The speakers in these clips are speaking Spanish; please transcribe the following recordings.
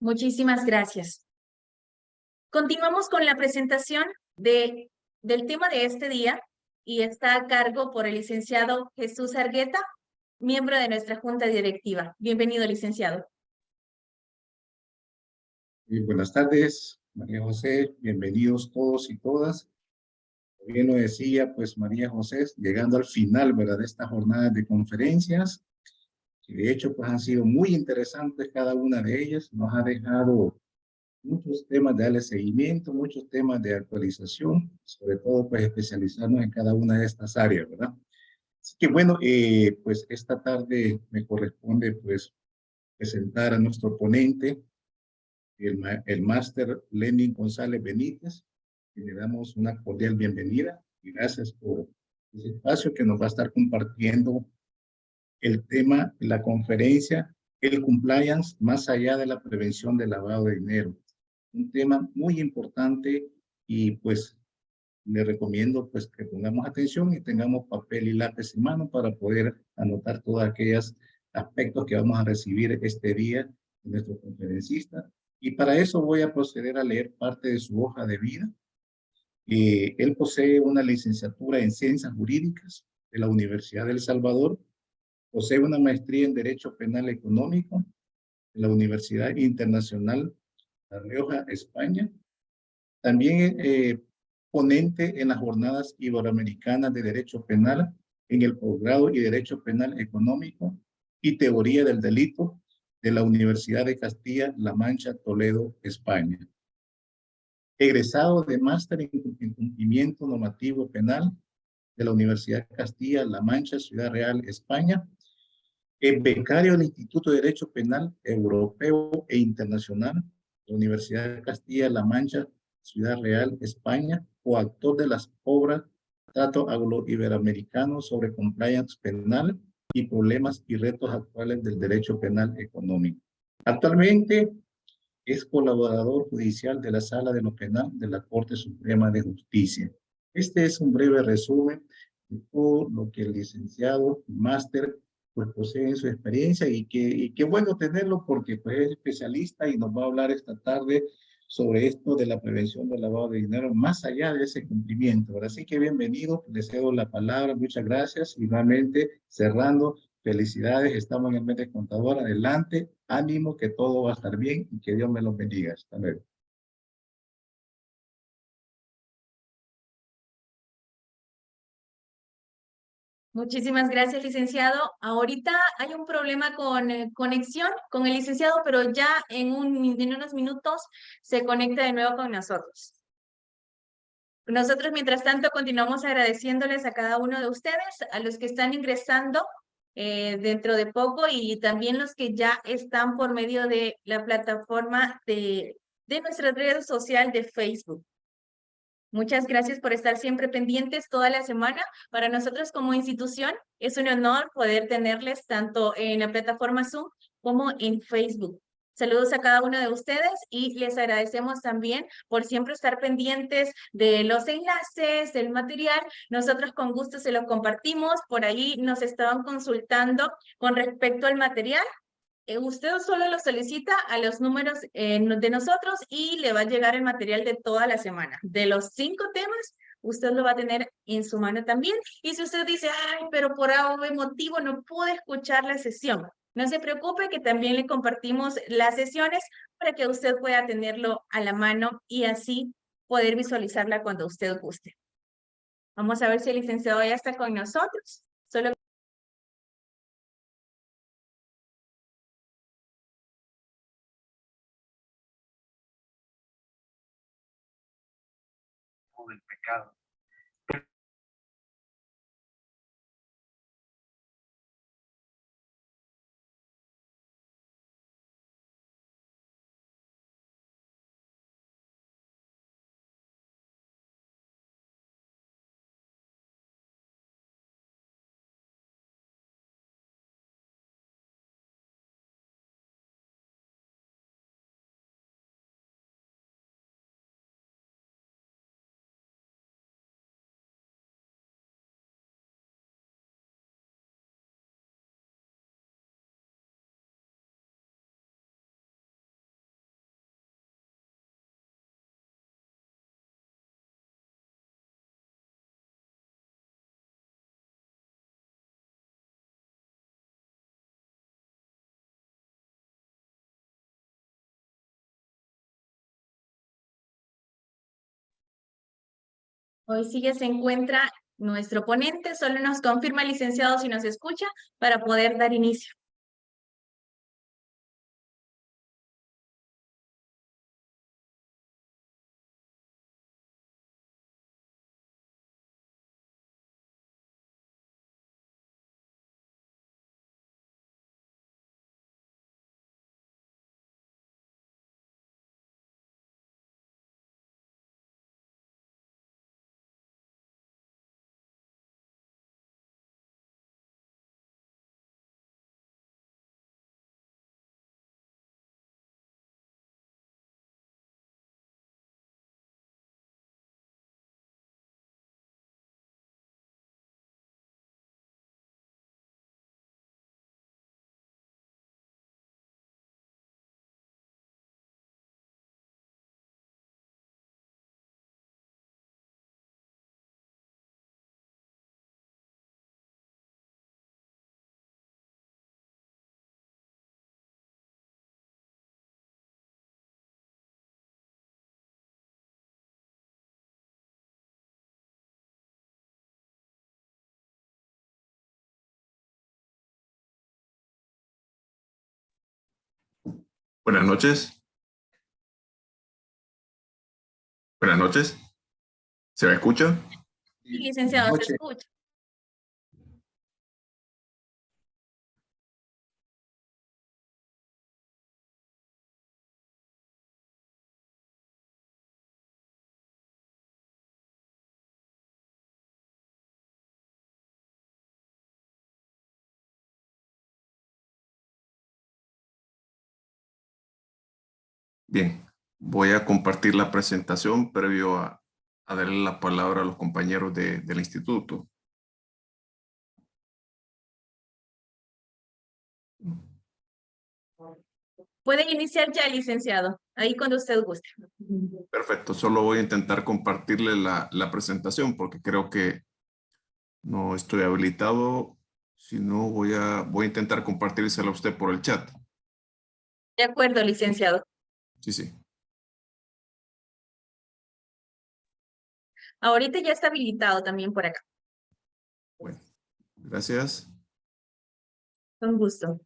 Muchísimas gracias. Continuamos con la presentación del tema de este día y está a cargo por el licenciado Jesús Argueta, miembro de nuestra Junta Directiva. Bienvenido, licenciado. Buenas tardes, María José. Bienvenidos todos y todas. Como bien lo decía, pues María José, llegando al final, ¿verdad?, de estas jornadas de conferencias, que de hecho pues han sido muy interesantes cada una de ellas. Nos ha dejado muchos temas de darle seguimiento, muchos temas de actualización, sobre todo pues especializarnos en cada una de estas áreas, ¿verdad? Así que bueno, pues esta tarde me corresponde pues presentar a nuestro ponente, el máster Lenin González Benítez, y le damos una cordial bienvenida y gracias por ese espacio que nos va a estar compartiendo el tema de la conferencia, el compliance más allá de la prevención del lavado de dinero. Un tema muy importante y pues le recomiendo pues que pongamos atención y tengamos papel y lápiz en mano para poder anotar todos aquellos aspectos que vamos a recibir este día de nuestro conferencista. Y para eso voy a proceder a leer parte de su hoja de vida. Él posee una licenciatura en Ciencias Jurídicas de la Universidad de El Salvador, posee una maestría en Derecho Penal Económico de la Universidad Internacional La Rioja, España. También ponente en las Jornadas Iberoamericanas de Derecho Penal en el posgrado y Derecho Penal Económico y Teoría del Delito de la Universidad de Castilla-La Mancha, Toledo, España. Egresado de máster en cumplimiento normativo penal de la Universidad de Castilla-La Mancha, Ciudad Real, España. Becario del Instituto de Derecho Penal Europeo e Internacional de la Universidad de Castilla-La Mancha, Ciudad Real, España, coautor de las obras Trato Anglo-Iberoamericano sobre Compliance Penal y Problemas y Retos Actuales del Derecho Penal Económico. Actualmente es colaborador judicial de la Sala de lo Penal de la Corte Suprema de Justicia. Este es un breve resumen de todo lo que el licenciado, máster, pues posee en su experiencia y qué bueno tenerlo porque pues es especialista y nos va a hablar esta tarde sobre esto de la prevención del lavado de dinero más allá de ese cumplimiento. Así que bienvenido, le cedo la palabra, muchas gracias y nuevamente cerrando. Felicidades, estamos en el mes de contador, adelante, ánimo, que todo va a estar bien y que Dios me los bendiga. Hasta luego. Muchísimas gracias, licenciado. Ahorita hay un problema con conexión con el licenciado, pero ya en unos minutos se conecta de nuevo con nosotros. Nosotros, mientras tanto, continuamos agradeciéndoles a cada uno de ustedes, a los que están ingresando dentro de poco y también los que ya están por medio de la plataforma de nuestra red social de Facebook. Muchas gracias por estar siempre pendientes toda la semana. Para nosotros como institución es un honor poder tenerles tanto en la plataforma Zoom como en Facebook. Saludos a cada uno de ustedes y les agradecemos también por siempre estar pendientes de los enlaces, del material. Nosotros con gusto se los compartimos. Por ahí nos estaban consultando con respecto al material. Usted solo lo solicita a los números de nosotros y le va a llegar el material de toda la semana. De los 5 temas, usted lo va a tener en su mano también. Y si usted dice, ay, pero por algún motivo no pude escuchar la sesión, no se preocupe que también le compartimos las sesiones para que usted pueda tenerlo a la mano y así poder visualizarla cuando usted guste. Vamos a ver si el licenciado ya está con nosotros. Solo del pecado. Hoy sí que se encuentra nuestro ponente, solo nos confirma, licenciado, si nos escucha para poder dar inicio. Buenas noches. Buenas noches. ¿Se me escucha? Sí, Buenas licenciado, se noches. escucha. Bien. Voy a compartir la presentación previo a darle la palabra a los compañeros del instituto. Puede iniciar ya, licenciado, ahí cuando usted guste. Perfecto. Solo voy a intentar compartirle la presentación porque creo que no estoy habilitado. Si no, voy a intentar compartírsela a usted por el chat. De acuerdo, licenciado. Sí, sí. Ahorita ya está habilitado también por acá. Bueno, gracias. Con gusto.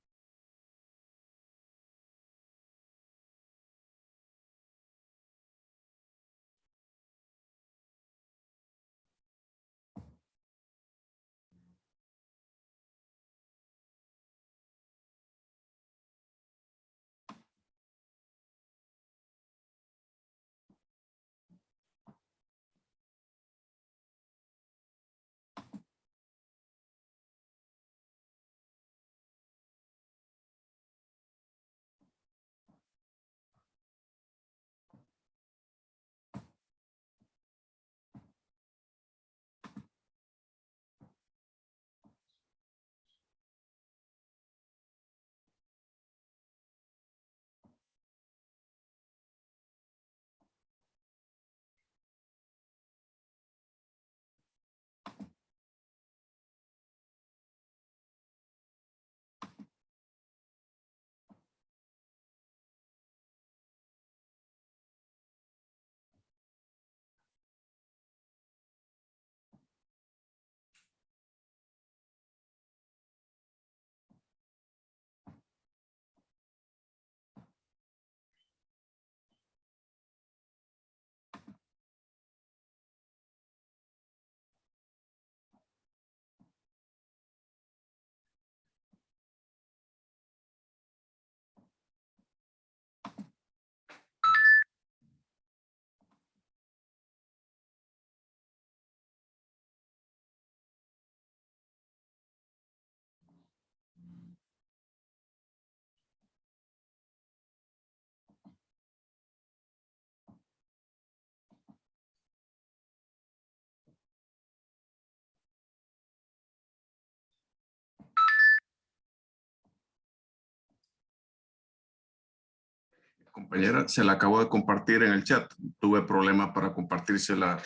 Compañera, se la acabo de compartir en el chat. Tuve problema para compartírsela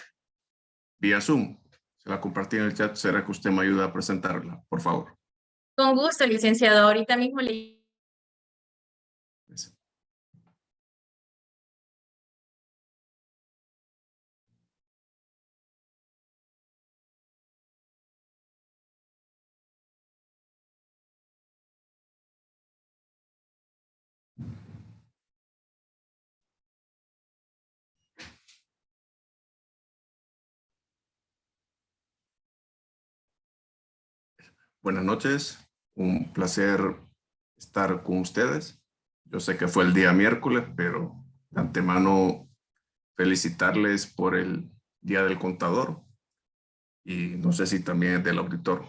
vía Zoom. Se la compartí en el chat. ¿Será que usted me ayuda a presentarla, por favor? Con gusto, licenciado. Ahorita mismo le... Gracias. Buenas noches, un placer estar con ustedes. Yo sé que fue el día miércoles, pero de antemano felicitarles por el Día del Contador y no sé si también es del auditor,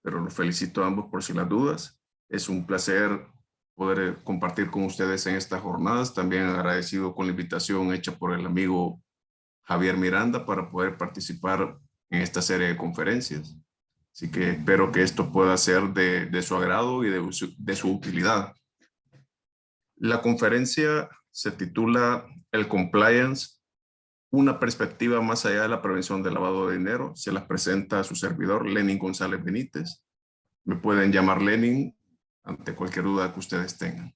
pero los felicito a ambos por si las dudas. Es un placer poder compartir con ustedes en estas jornadas. También agradecido con la invitación hecha por el amigo Javier Miranda para poder participar en esta serie de conferencias. Así que espero que esto pueda ser de su agrado y de su utilidad. La conferencia se titula El Compliance, una perspectiva más allá de la prevención del lavado de dinero. Se las presenta a su servidor, Lenin González Benítez. Me pueden llamar Lenin ante cualquier duda que ustedes tengan.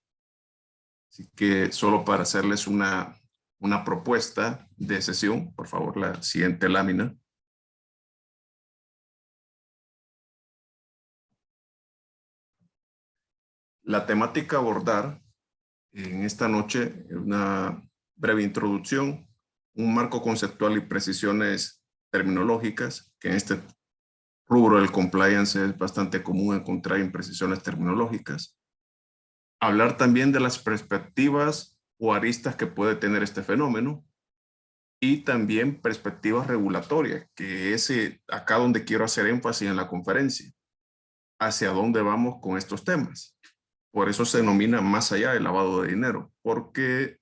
Así que solo para hacerles una propuesta de sesión, por favor, la siguiente lámina. La temática a abordar en esta noche es una breve introducción, un marco conceptual y precisiones terminológicas, que en este rubro del compliance es bastante común encontrar imprecisiones terminológicas. Hablar también de las perspectivas o aristas que puede tener este fenómeno y también perspectivas regulatorias, que es acá donde quiero hacer énfasis en la conferencia. ¿Hacia dónde vamos con estos temas? Por eso se denomina más allá del lavado de dinero, porque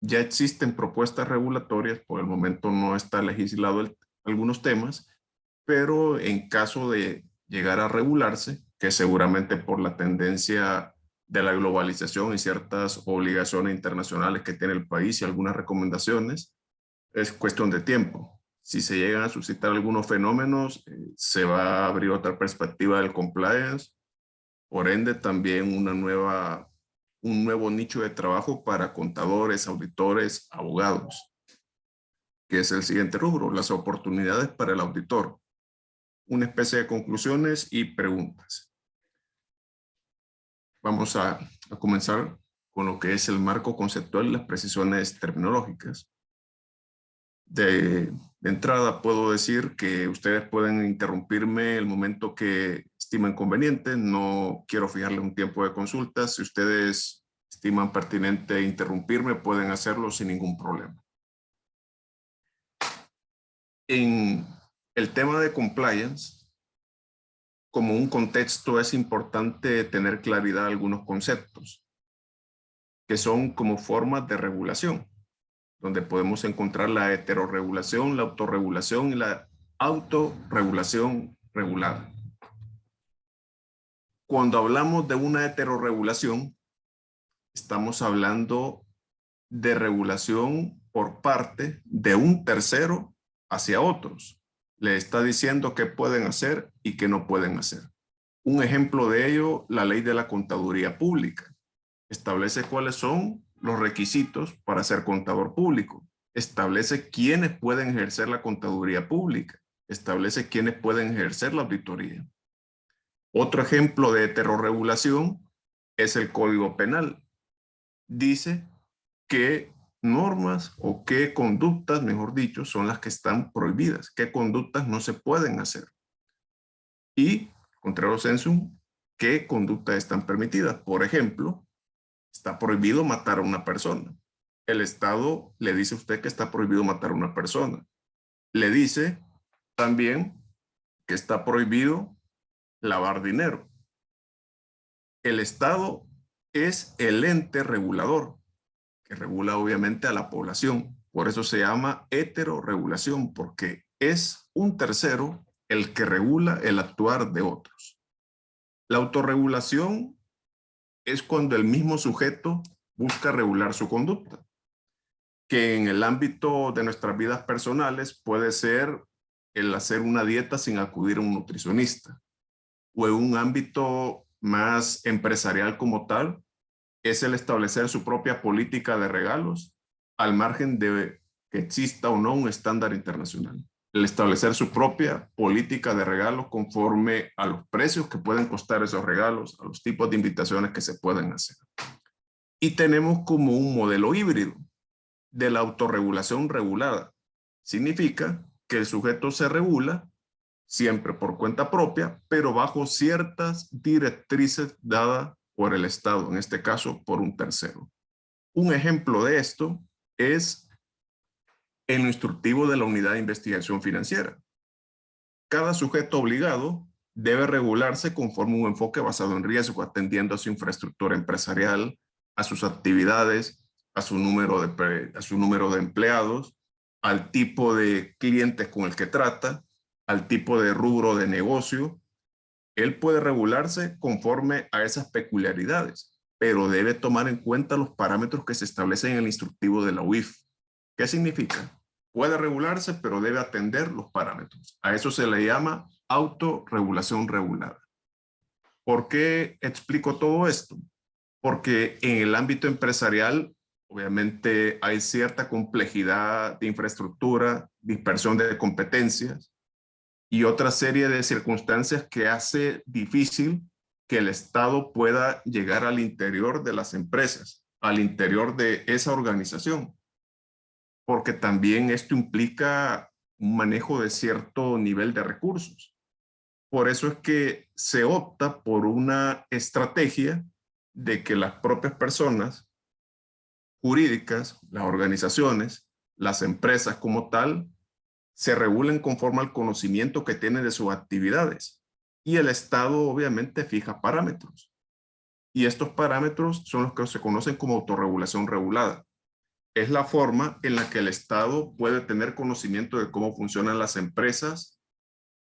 ya existen propuestas regulatorias, por el momento no está legislado algunos temas, pero en caso de llegar a regularse, que seguramente por la tendencia de la globalización y ciertas obligaciones internacionales que tiene el país y algunas recomendaciones, es cuestión de tiempo. Si se llegan a suscitar algunos fenómenos, se va a abrir otra perspectiva del compliance. Por ende, también un nuevo nicho de trabajo para contadores, auditores, abogados, que es el siguiente rubro, las oportunidades para el auditor. Una especie de conclusiones y preguntas. Vamos a comenzar con lo que es el marco conceptual y las precisiones terminológicas. De entrada puedo decir que ustedes pueden interrumpirme el momento que estimen conveniente. No quiero fijarle un tiempo de consulta. Si ustedes estiman pertinente interrumpirme, pueden hacerlo sin ningún problema. En el tema de compliance, como un contexto, es importante tener claridad de algunos conceptos que son como formas de regulación, donde podemos encontrar la heterorregulación, la autorregulación y la autorregulación regulada. Cuando hablamos de una heterorregulación, estamos hablando de regulación por parte de un tercero hacia otros. Le está diciendo qué pueden hacer y qué no pueden hacer. Un ejemplo de ello, la ley de la contaduría pública. Establece cuáles son los requisitos para ser contador público. Establece quiénes pueden ejercer la contaduría pública. Establece quiénes pueden ejercer la auditoría. Otro ejemplo de heterorregulación es el Código Penal. Dice qué normas o qué conductas, mejor dicho, son las que están prohibidas, qué conductas no se pueden hacer. Y, contrario sensum, qué conductas están permitidas. Por ejemplo, está prohibido matar a una persona. El Estado le dice a usted que está prohibido matar a una persona. Le dice también que está prohibido lavar dinero. El Estado es el ente regulador, que regula obviamente a la población. Por eso se llama heterorregulación, porque es un tercero el que regula el actuar de otros. La autorregulación es cuando el mismo sujeto busca regular su conducta, que en el ámbito de nuestras vidas personales puede ser el hacer una dieta sin acudir a un nutricionista, o en un ámbito más empresarial como tal, es el establecer su propia política de regalos al margen de que exista o no un estándar internacional. El establecer su propia política de regalos conforme a los precios que pueden costar esos regalos, a los tipos de invitaciones que se pueden hacer. Y tenemos como un modelo híbrido de la autorregulación regulada. Significa que el sujeto se regula siempre por cuenta propia, pero bajo ciertas directrices dadas por el Estado, en este caso por un tercero. Un ejemplo de esto es el instructivo de la Unidad de Investigación Financiera. Cada sujeto obligado debe regularse conforme un enfoque basado en riesgo, atendiendo a su infraestructura empresarial, a sus actividades, a su número de empleados, al tipo de clientes con el que trata, al tipo de rubro de negocio. Él puede regularse conforme a esas peculiaridades, pero debe tomar en cuenta los parámetros que se establecen en el instructivo de la UIF. ¿Qué significa? Puede regularse, pero debe atender los parámetros. A eso se le llama autorregulación regulada. ¿Por qué explico todo esto? Porque en el ámbito empresarial, obviamente hay cierta complejidad de infraestructura, dispersión de competencias y otra serie de circunstancias que hace difícil que el Estado pueda llegar al interior de las empresas, al interior de esa organización. Porque también esto implica un manejo de cierto nivel de recursos. Por eso es que se opta por una estrategia de que las propias personas jurídicas, las organizaciones, las empresas como tal, se regulen conforme al conocimiento que tienen de sus actividades. Y el Estado obviamente fija parámetros. Y estos parámetros son los que se conocen como autorregulación regulada. Es la forma en la que el Estado puede tener conocimiento de cómo funcionan las empresas,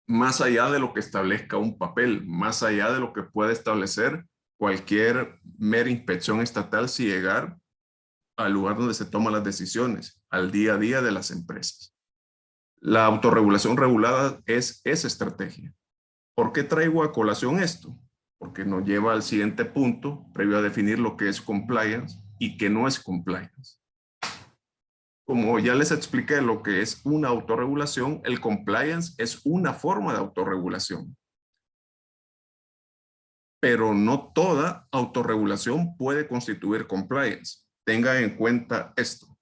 más allá de lo que establezca un papel, más allá de lo que puede establecer cualquier mera inspección estatal sin llegar al lugar donde se toman las decisiones, al día a día de las empresas. La autorregulación regulada es esa estrategia. ¿Por qué traigo a colación esto? Porque nos lleva al siguiente punto, previo a definir lo que es compliance y qué no es compliance. Como ya les expliqué lo que es una autorregulación, el compliance es una forma de autorregulación. Pero no toda autorregulación puede constituir compliance. Tengan en cuenta esto.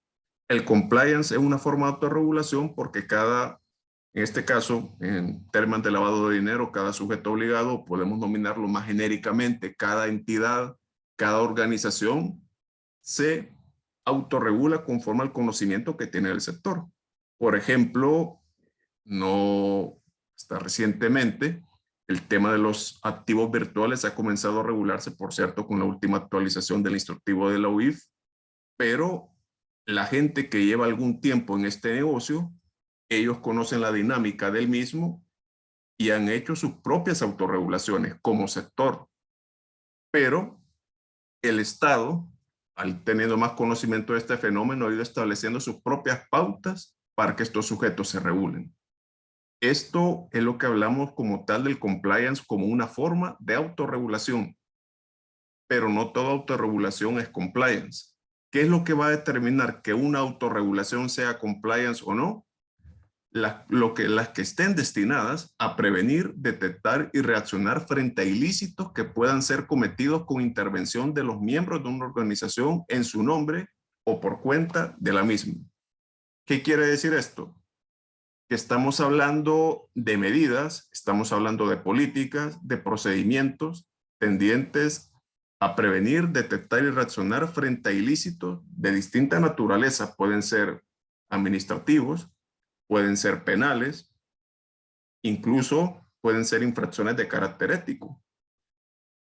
El compliance es una forma de autorregulación porque en este caso, en términos de lavado de dinero, cada sujeto obligado, podemos nominarlo más genéricamente, cada entidad, cada organización se autorregula conforme al conocimiento que tiene el sector. Por ejemplo, hasta recientemente, el tema de los activos virtuales ha comenzado a regularse, por cierto, con la última actualización del instructivo de la UIF, pero la gente que lleva algún tiempo en este negocio, ellos conocen la dinámica del mismo y han hecho sus propias autorregulaciones como sector. Pero el Estado, al teniendo más conocimiento de este fenómeno, ha ido estableciendo sus propias pautas para que estos sujetos se regulen. Esto es lo que hablamos como tal del compliance, como una forma de autorregulación. Pero no toda autorregulación es compliance. ¿Qué es lo que va a determinar que una autorregulación sea compliance o no? Las que estén destinadas a prevenir, detectar y reaccionar frente a ilícitos que puedan ser cometidos con intervención de los miembros de una organización en su nombre o por cuenta de la misma. ¿Qué quiere decir esto? Que estamos hablando de medidas, estamos hablando de políticas, de procedimientos tendientes a prevenir, detectar y reaccionar frente a ilícitos de distinta naturaleza. Pueden ser administrativos, pueden ser penales, incluso pueden ser infracciones de carácter ético,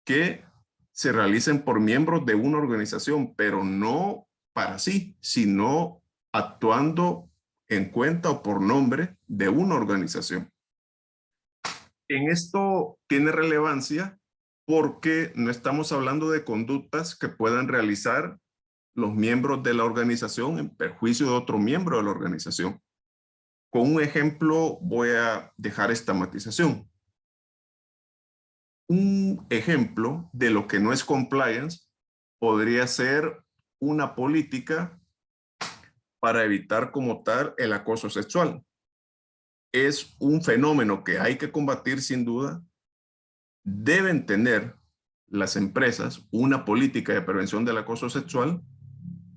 que se realicen por miembros de una organización, pero no para sí, sino actuando en cuenta o por nombre de una organización. En esto tiene relevancia porque no estamos hablando de conductas que puedan realizar los miembros de la organización en perjuicio de otro miembro de la organización. Con un ejemplo voy a dejar esta matización. Un ejemplo de lo que no es compliance podría ser una política para evitar como tal el acoso sexual. Es un fenómeno que hay que combatir sin duda. Deben tener las empresas una política de prevención del acoso sexual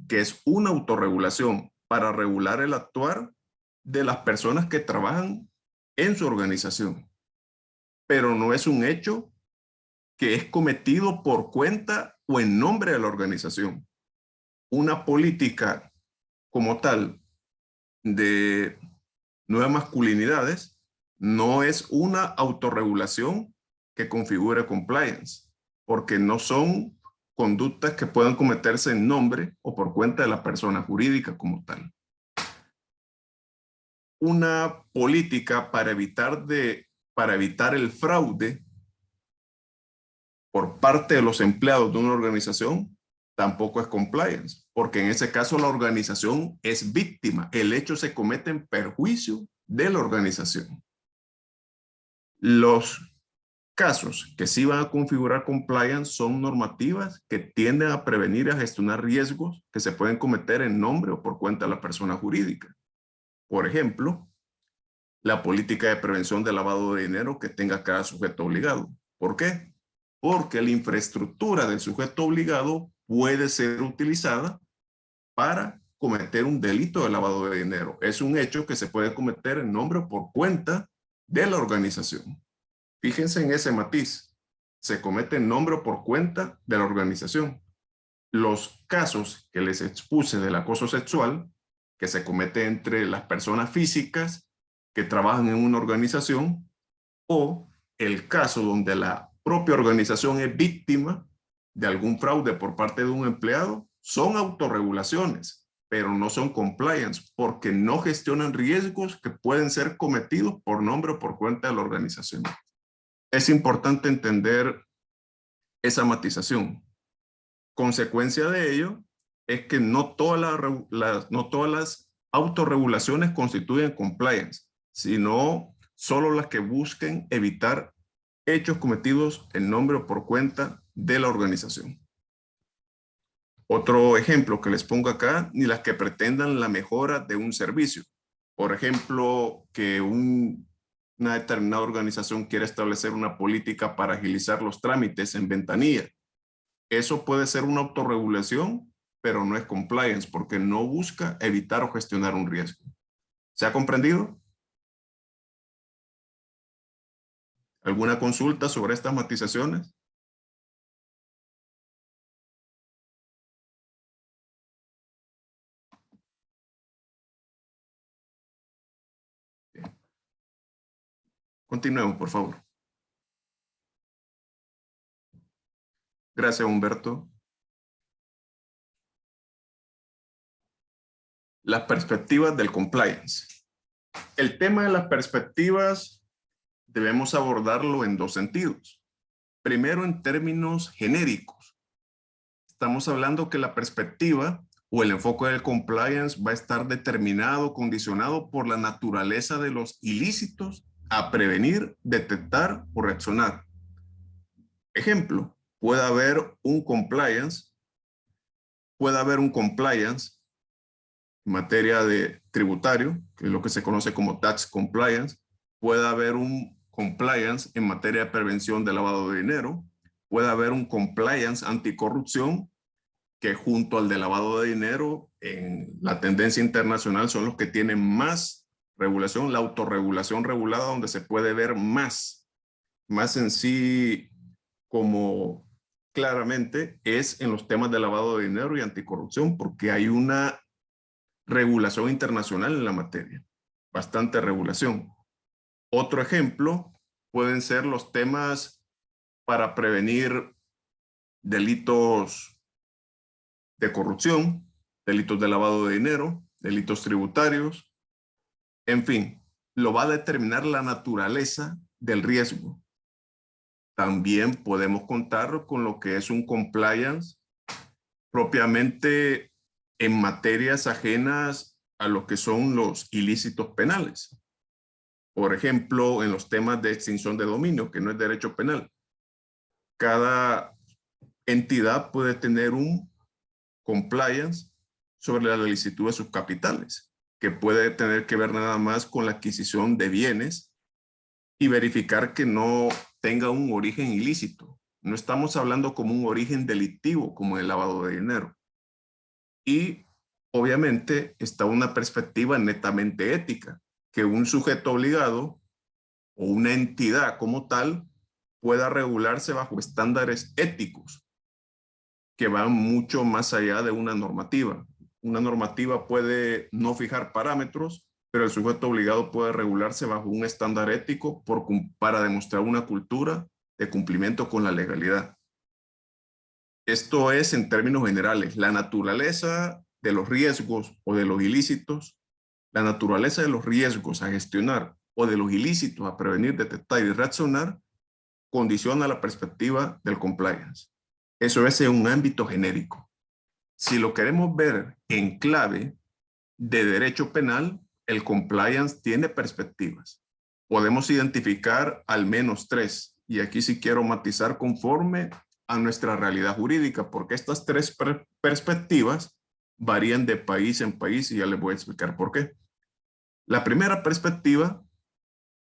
que es una autorregulación para regular el actuar de las personas que trabajan en su organización. pero no es un hecho que es cometido por cuenta o en nombre de la organización. Una política como tal de nuevas masculinidades no es una autorregulación que configure compliance, porque no son conductas que puedan cometerse en nombre o por cuenta de la persona jurídica como tal. Una política para evitar el fraude por parte de los empleados de una organización tampoco es compliance, porque en ese caso la organización es víctima. El hecho se comete en perjuicio de la organización. Los casos que sí van a configurar compliance son normativas que tienden a prevenir y a gestionar riesgos que se pueden cometer en nombre o por cuenta de la persona jurídica. Por ejemplo, la política de prevención de lavado de dinero que tenga cada sujeto obligado. ¿Por qué? Porque la infraestructura del sujeto obligado puede ser utilizada para cometer un delito de lavado de dinero. Es un hecho que se puede cometer en nombre o por cuenta de la organización. Fíjense en ese matiz. Se comete en nombre o por cuenta de la organización. Los casos que les expuse del acoso sexual, que se comete entre las personas físicas que trabajan en una organización, o el caso donde la propia organización es víctima de algún fraude por parte de un empleado, son autorregulaciones, pero no son compliance, porque no gestionan riesgos que pueden ser cometidos por nombre o por cuenta de la organización. Es importante entender esa matización. Consecuencia de ello es que no todas las autorregulaciones constituyen compliance, sino solo las que busquen evitar hechos cometidos en nombre o por cuenta de la organización. Otro ejemplo que les pongo acá, ni las que pretendan la mejora de un servicio. Por ejemplo, que una determinada organización quiere establecer una política para agilizar los trámites en ventanilla. Eso puede ser una autorregulación, pero no es compliance porque no busca evitar o gestionar un riesgo. ¿Se ha comprendido? ¿Alguna consulta sobre estas matizaciones? Bien. Continuemos, por favor. Gracias, Humberto. Las perspectivas del compliance. El tema de las perspectivas debemos abordarlo en dos sentidos. Primero, en términos genéricos. Estamos hablando que la perspectiva o el enfoque del compliance va a estar determinado, condicionado por la naturaleza de los ilícitos a prevenir, detectar o reaccionar. Ejemplo, puede haber un compliance en materia de tributario, que es lo que se conoce como tax compliance. Puede haber un compliance en materia de prevención de lavado de dinero. Puede haber un compliance anticorrupción, que junto al de lavado de dinero, en la tendencia internacional son los que tienen más regulación, la autorregulación regulada, donde se puede ver más en sí como claramente es en los temas de lavado de dinero y anticorrupción, porque hay una regulación internacional en la materia, bastante regulación. Otro ejemplo pueden ser los temas para prevenir delitos de corrupción, delitos de lavado de dinero, delitos tributarios, en fin, lo va a determinar la naturaleza del riesgo. También podemos contar con lo que es un compliance propiamente en materias ajenas a lo que son los ilícitos penales. Por ejemplo, en los temas de extinción de dominio, que no es derecho penal. Cada entidad puede tener un compliance sobre la licitud de sus capitales, que puede tener que ver nada más con la adquisición de bienes y verificar que no tenga un origen ilícito. No estamos hablando como un origen delictivo, como el lavado de dinero. Y obviamente está una perspectiva netamente ética, que un sujeto obligado o una entidad como tal pueda regularse bajo estándares éticos que van mucho más allá de una normativa. Una normativa puede no fijar parámetros, pero el sujeto obligado puede regularse bajo un estándar ético para demostrar una cultura de cumplimiento con la legalidad. Esto es en términos generales. La naturaleza de los riesgos o de los ilícitos, la naturaleza de los riesgos a gestionar o de los ilícitos a prevenir, detectar y reaccionar condiciona la perspectiva del compliance. Eso es en un ámbito genérico. Si lo queremos ver en clave de derecho penal, el compliance tiene perspectivas. Podemos identificar al menos 3, y aquí sí quiero matizar conforme a nuestra realidad jurídica, porque estas 3 perspectivas varían de país en país y ya les voy a explicar por qué. La primera perspectiva,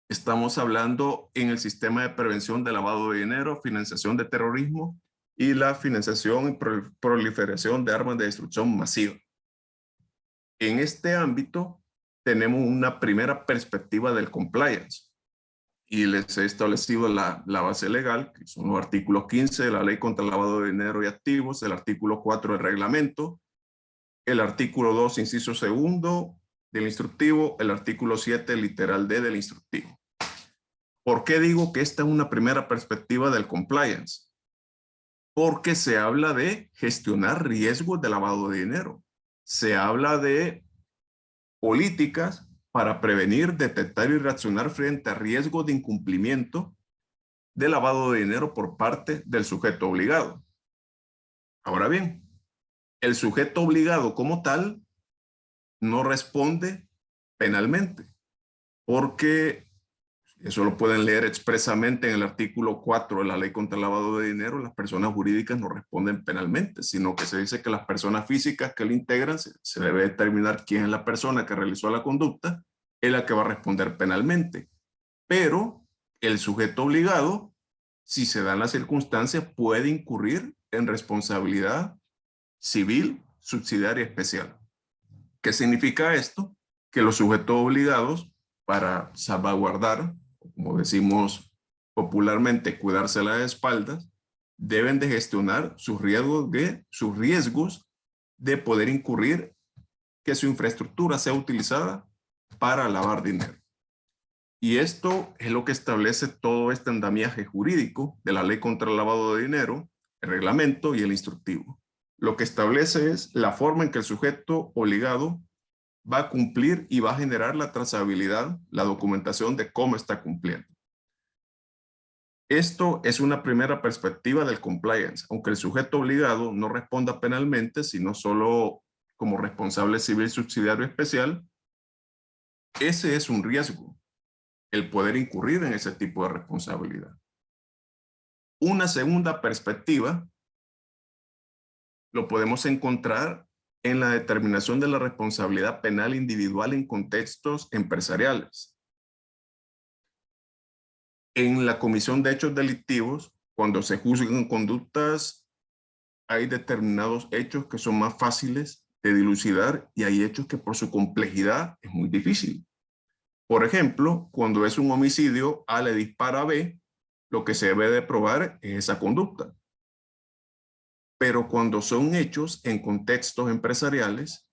estamos hablando en el sistema de prevención de lavado de dinero, financiación de terrorismo y la financiación y proliferación de armas de destrucción masiva. En este ámbito tenemos una primera perspectiva del compliance y les he establecido la base legal, que son los artículos 15 de la Ley contra el Lavado de Dinero y Activos, el artículo 4 del reglamento, el artículo 2, inciso segundo del instructivo, el artículo 7, literal D del instructivo. ¿Por qué digo que esta es una primera perspectiva del compliance? Porque se habla de gestionar riesgos de lavado de dinero. Se habla de políticas para prevenir, detectar y reaccionar frente a riesgos de incumplimiento de lavado de dinero por parte del sujeto obligado. Ahora bien, el sujeto obligado como tal no responde penalmente, porque eso lo pueden leer expresamente en el artículo 4 de la Ley contra el Lavado de Dinero. Las personas jurídicas no responden penalmente, sino que se dice que las personas físicas que lo integran, se debe determinar quién es la persona que realizó la conducta, es la que va a responder penalmente. Pero el sujeto obligado, si se dan las circunstancias, puede incurrir en responsabilidad civil subsidiaria especial. ¿Qué significa esto? Que los sujetos obligados, para salvaguardar, como decimos popularmente, cuidarse las espaldas, deben de gestionar sus riesgos de poder incurrir que su infraestructura sea utilizada para lavar dinero. Y esto es lo que establece todo este andamiaje jurídico de la Ley contra el Lavado de Dinero, el reglamento y el instructivo. Lo que establece es la forma en que el sujeto obligado va a cumplir y va a generar la trazabilidad, la documentación de cómo está cumpliendo. Esto es una primera perspectiva del compliance, aunque el sujeto obligado no responda penalmente, sino solo como responsable civil subsidiario especial. Ese es un riesgo, el poder incurrir en ese tipo de responsabilidad. Una segunda perspectiva lo podemos encontrar en la determinación de la responsabilidad penal individual en contextos empresariales. En la comisión de hechos delictivos, cuando se juzgan conductas, hay determinados hechos que son más fáciles de dilucidar y hay hechos que por su complejidad es muy difícil. Por ejemplo, cuando es un homicidio, A le dispara a B, lo que se debe de probar es esa conducta. Pero cuando son hechos en contextos empresariales,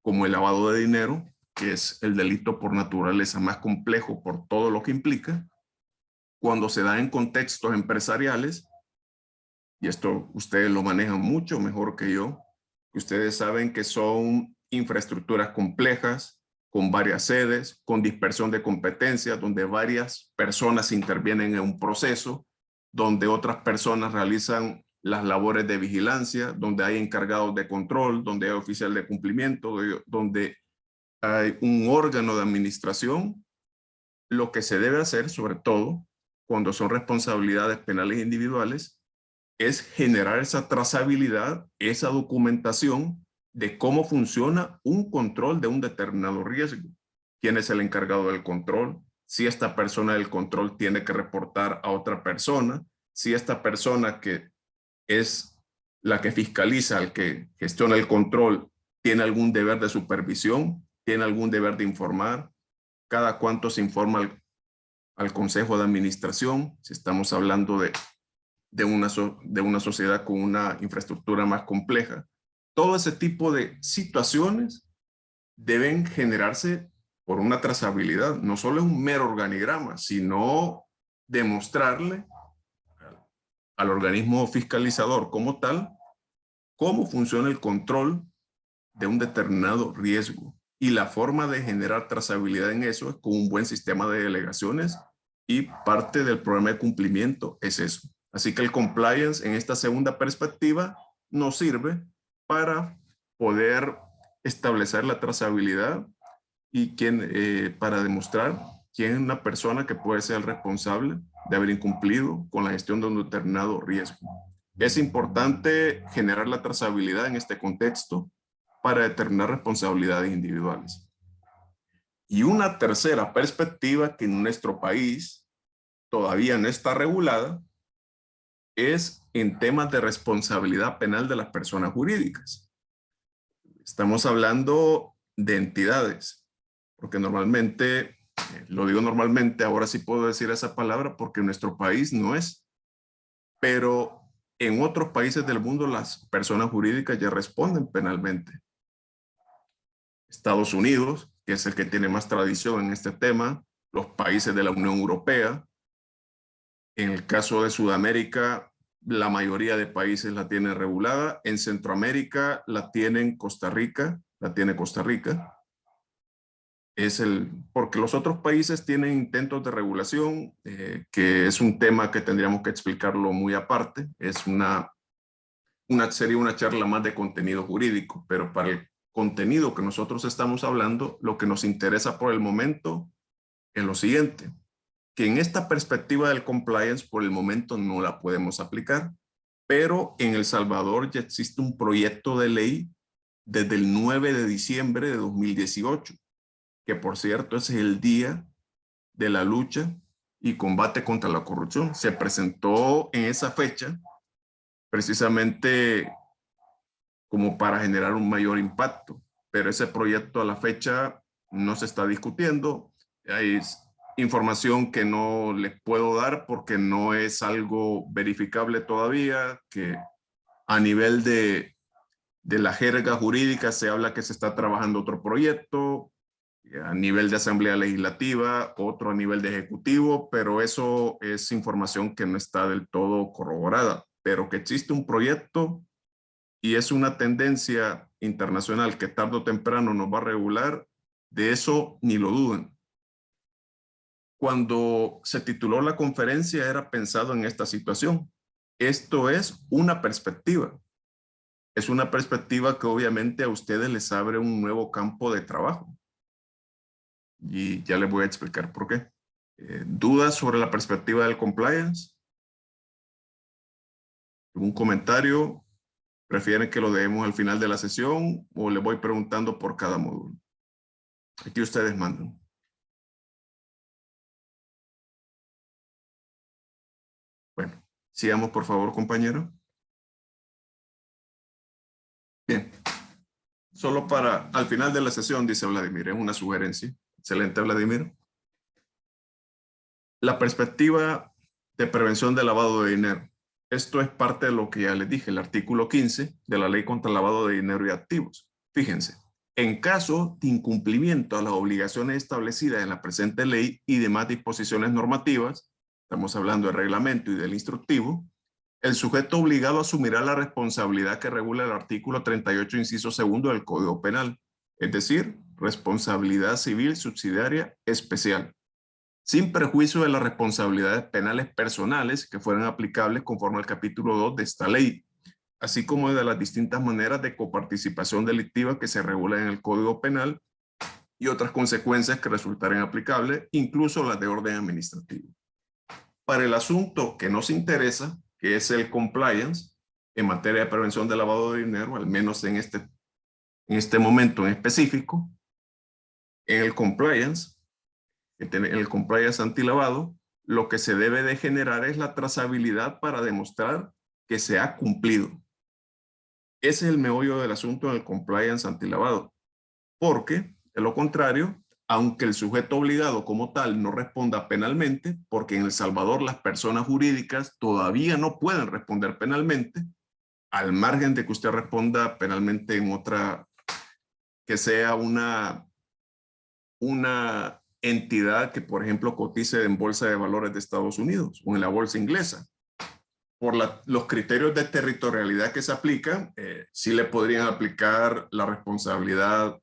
como el lavado de dinero, que es el delito por naturaleza más complejo por todo lo que implica, cuando se da en contextos empresariales, y esto ustedes lo manejan mucho mejor que yo, ustedes saben que son infraestructuras complejas, con varias sedes, con dispersión de competencias, donde varias personas intervienen en un proceso, donde otras personas realizan las labores de vigilancia, donde hay encargados de control, donde hay oficial de cumplimiento, donde hay un órgano de administración. Lo que se debe hacer, sobre todo, cuando son responsabilidades penales individuales, es generar esa trazabilidad, esa documentación de cómo funciona un control de un determinado riesgo. ¿Quién es el encargado del control? Si esta persona del control tiene que reportar a otra persona, si esta persona que es la que fiscaliza, el que gestiona el control, tiene algún deber de supervisión, tiene algún deber de informar, cada cuánto se informa al consejo de administración, si estamos hablando de una sociedad con una infraestructura más compleja. Todo ese tipo de situaciones deben generarse por una trazabilidad. No solo es un mero organigrama, sino demostrarle al organismo fiscalizador como tal cómo funciona el control de un determinado riesgo. Y la forma de generar trazabilidad en eso es con un buen sistema de delegaciones, y parte del programa de cumplimiento es eso. Así que el compliance en esta segunda perspectiva nos sirve para poder establecer la trazabilidad y para demostrar quién es una persona que puede ser el responsable de haber incumplido con la gestión de un determinado riesgo. Es importante generar la trazabilidad en este contexto para determinar responsabilidades individuales. Y una tercera perspectiva que en nuestro país todavía no está regulada es en temas de responsabilidad penal de las personas jurídicas. Estamos hablando de entidades, porque normalmente, lo digo normalmente, ahora sí puedo decir esa palabra porque en nuestro país no es, pero en otros países del mundo las personas jurídicas ya responden penalmente. Estados Unidos, que es el que tiene más tradición en este tema, los países de la Unión Europea. En el caso de Sudamérica, la mayoría de países la tienen regulada. En Centroamérica la tienen Costa Rica, la tiene Costa Rica. Porque los otros países tienen intentos de regulación, que es un tema que tendríamos que explicarlo muy aparte. Es sería una charla más de contenido jurídico, pero para el contenido que nosotros estamos hablando, lo que nos interesa por el momento es lo siguiente, que en esta perspectiva del compliance por el momento no la podemos aplicar, pero en El Salvador ya existe un proyecto de ley desde el 9 de diciembre de 2018, que por cierto es el día de la lucha y combate contra la corrupción. Se presentó en esa fecha precisamente como para generar un mayor impacto, pero ese proyecto a la fecha no se está discutiendo. Hay información que no les puedo dar porque no es algo verificable todavía, que a nivel de la jerga jurídica se habla que se está trabajando otro proyecto, a nivel de Asamblea Legislativa, otro a nivel de Ejecutivo, pero eso es información que no está del todo corroborada, pero que existe un proyecto y es una tendencia internacional que tarde o temprano nos va a regular, de eso ni lo duden. Cuando se tituló la conferencia era pensado en esta situación. Esto es una perspectiva. Es una perspectiva que obviamente a ustedes les abre un nuevo campo de trabajo. Y ya les voy a explicar por qué. ¿Dudas sobre la perspectiva del compliance? ¿Algún comentario? ¿Prefieren que lo dejemos al final de la sesión o le voy preguntando por cada módulo? Aquí ustedes mandan. Bueno, sigamos por favor, compañero. Bien. Solo para al final de la sesión, dice Vladimir, es una sugerencia. Excelente, Vladimir. La perspectiva de prevención de lavado de dinero. Esto es parte de lo que ya les dije, el artículo 15 de la Ley contra el Lavado de Dinero y Activos. Fíjense, en caso de incumplimiento a las obligaciones establecidas en la presente ley y demás disposiciones normativas, estamos hablando del reglamento y del instructivo, el sujeto obligado asumirá la responsabilidad que regula el artículo 38, inciso segundo del Código Penal, es decir, responsabilidad civil subsidiaria especial, sin perjuicio de las responsabilidades penales personales que fueran aplicables conforme al capítulo 2 de esta ley, así como de las distintas maneras de coparticipación delictiva que se regulan en el Código Penal y otras consecuencias que resultaren aplicables, incluso las de orden administrativo. Para el asunto que nos interesa, que es el compliance en materia de prevención de lavado de dinero, al menos en este momento en específico, en el compliance antilavado, lo que se debe de generar es la trazabilidad para demostrar que se ha cumplido. Ese es el meollo del asunto en el compliance antilavado, porque de lo contrario aunque el sujeto obligado como tal no responda penalmente, porque en El Salvador las personas jurídicas todavía no pueden responder penalmente, al margen de que usted responda penalmente en otra, que sea una entidad que, por ejemplo, cotice en Bolsa de Valores de Estados Unidos o en la bolsa inglesa. Por los criterios de territorialidad que se aplican, sí le podrían aplicar la responsabilidad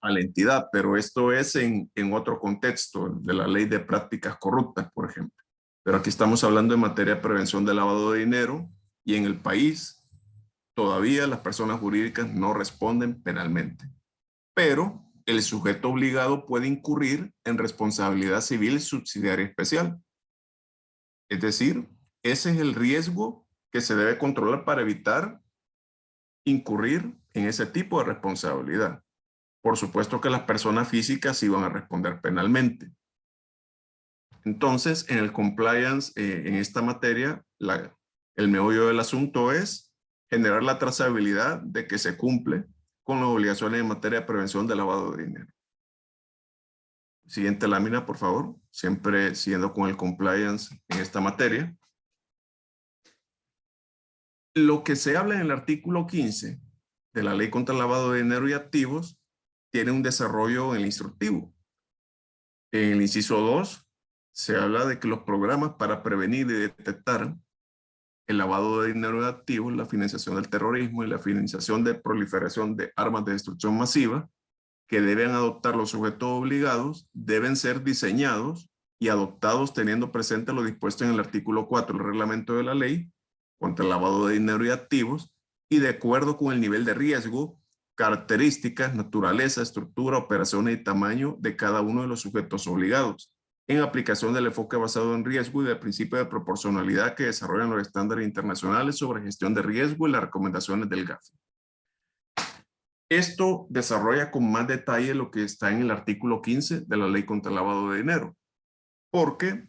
a la entidad, pero esto es en otro contexto de la ley de prácticas corruptas, por ejemplo. Pero aquí estamos hablando en materia de prevención de lavado de dinero y en el país todavía las personas jurídicas no responden penalmente. Pero el sujeto obligado puede incurrir en responsabilidad civil subsidiaria especial. Es decir, ese es el riesgo que se debe controlar para evitar incurrir en ese tipo de responsabilidad. Por supuesto que las personas físicas sí van a responder penalmente. Entonces, en el compliance, en esta materia, el meollo del asunto es generar la trazabilidad de que se cumple con las obligaciones en materia de prevención de lavado de dinero. Siguiente lámina, por favor. Siempre siguiendo con el compliance en esta materia. Lo que se habla en el artículo 15 de la Ley contra el Lavado de Dinero y Activos tiene un desarrollo en el instructivo. En el inciso 2 se habla de que los programas para prevenir y detectar el lavado de dinero y activos, la financiación del terrorismo y la financiación de proliferación de armas de destrucción masiva que deben adoptar los sujetos obligados deben ser diseñados y adoptados teniendo presente lo dispuesto en el artículo 4 del reglamento de la ley contra el lavado de dinero y activos y de acuerdo con el nivel de riesgo, características, naturaleza, estructura, operaciones y tamaño de cada uno de los sujetos obligados, en aplicación del enfoque basado en riesgo y del principio de proporcionalidad que desarrollan los estándares internacionales sobre gestión de riesgo y las recomendaciones del GAFI. Esto desarrolla con más detalle lo que está en el artículo 15 de la Ley contra el Lavado de Dinero, porque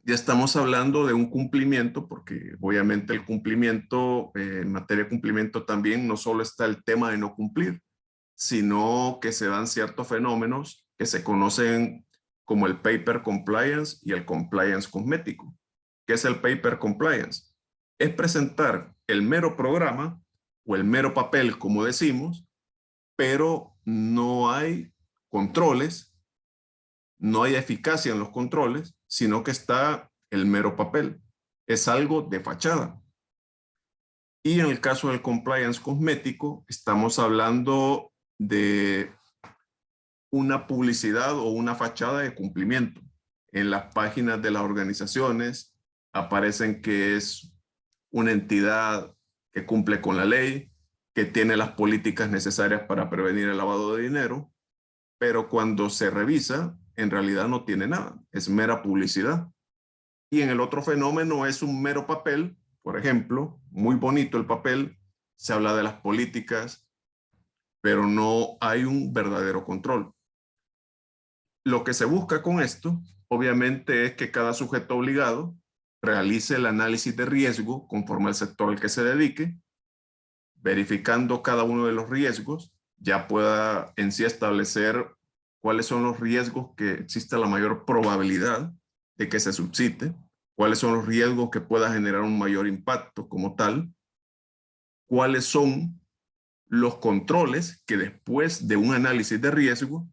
ya estamos hablando de un cumplimiento, porque obviamente el cumplimiento, en materia de cumplimiento también no solo está el tema de no cumplir, sino que se dan ciertos fenómenos que se conocen como el paper compliance y el compliance cosmético. ¿Qué es el paper compliance? Es presentar el mero programa o el mero papel, como decimos, pero no hay controles, no hay eficacia en los controles, sino que está el mero papel. Es algo de fachada. Y en el caso del compliance cosmético, estamos hablando de una publicidad o una fachada de cumplimiento. En las páginas de las organizaciones aparecen que es una entidad que cumple con la ley, que tiene las políticas necesarias para prevenir el lavado de dinero, pero cuando se revisa, en realidad no tiene nada, es mera publicidad. Y en el otro fenómeno es un mero papel, por ejemplo, muy bonito el papel, se habla de las políticas, pero no hay un verdadero control. Lo que se busca con esto, obviamente, es que cada sujeto obligado realice el análisis de riesgo conforme al sector al que se dedique, verificando cada uno de los riesgos, ya pueda en sí establecer cuáles son los riesgos que existe la mayor probabilidad de que se suscite, cuáles son los riesgos que pueda generar un mayor impacto como tal, cuáles son los controles que después de un análisis de riesgo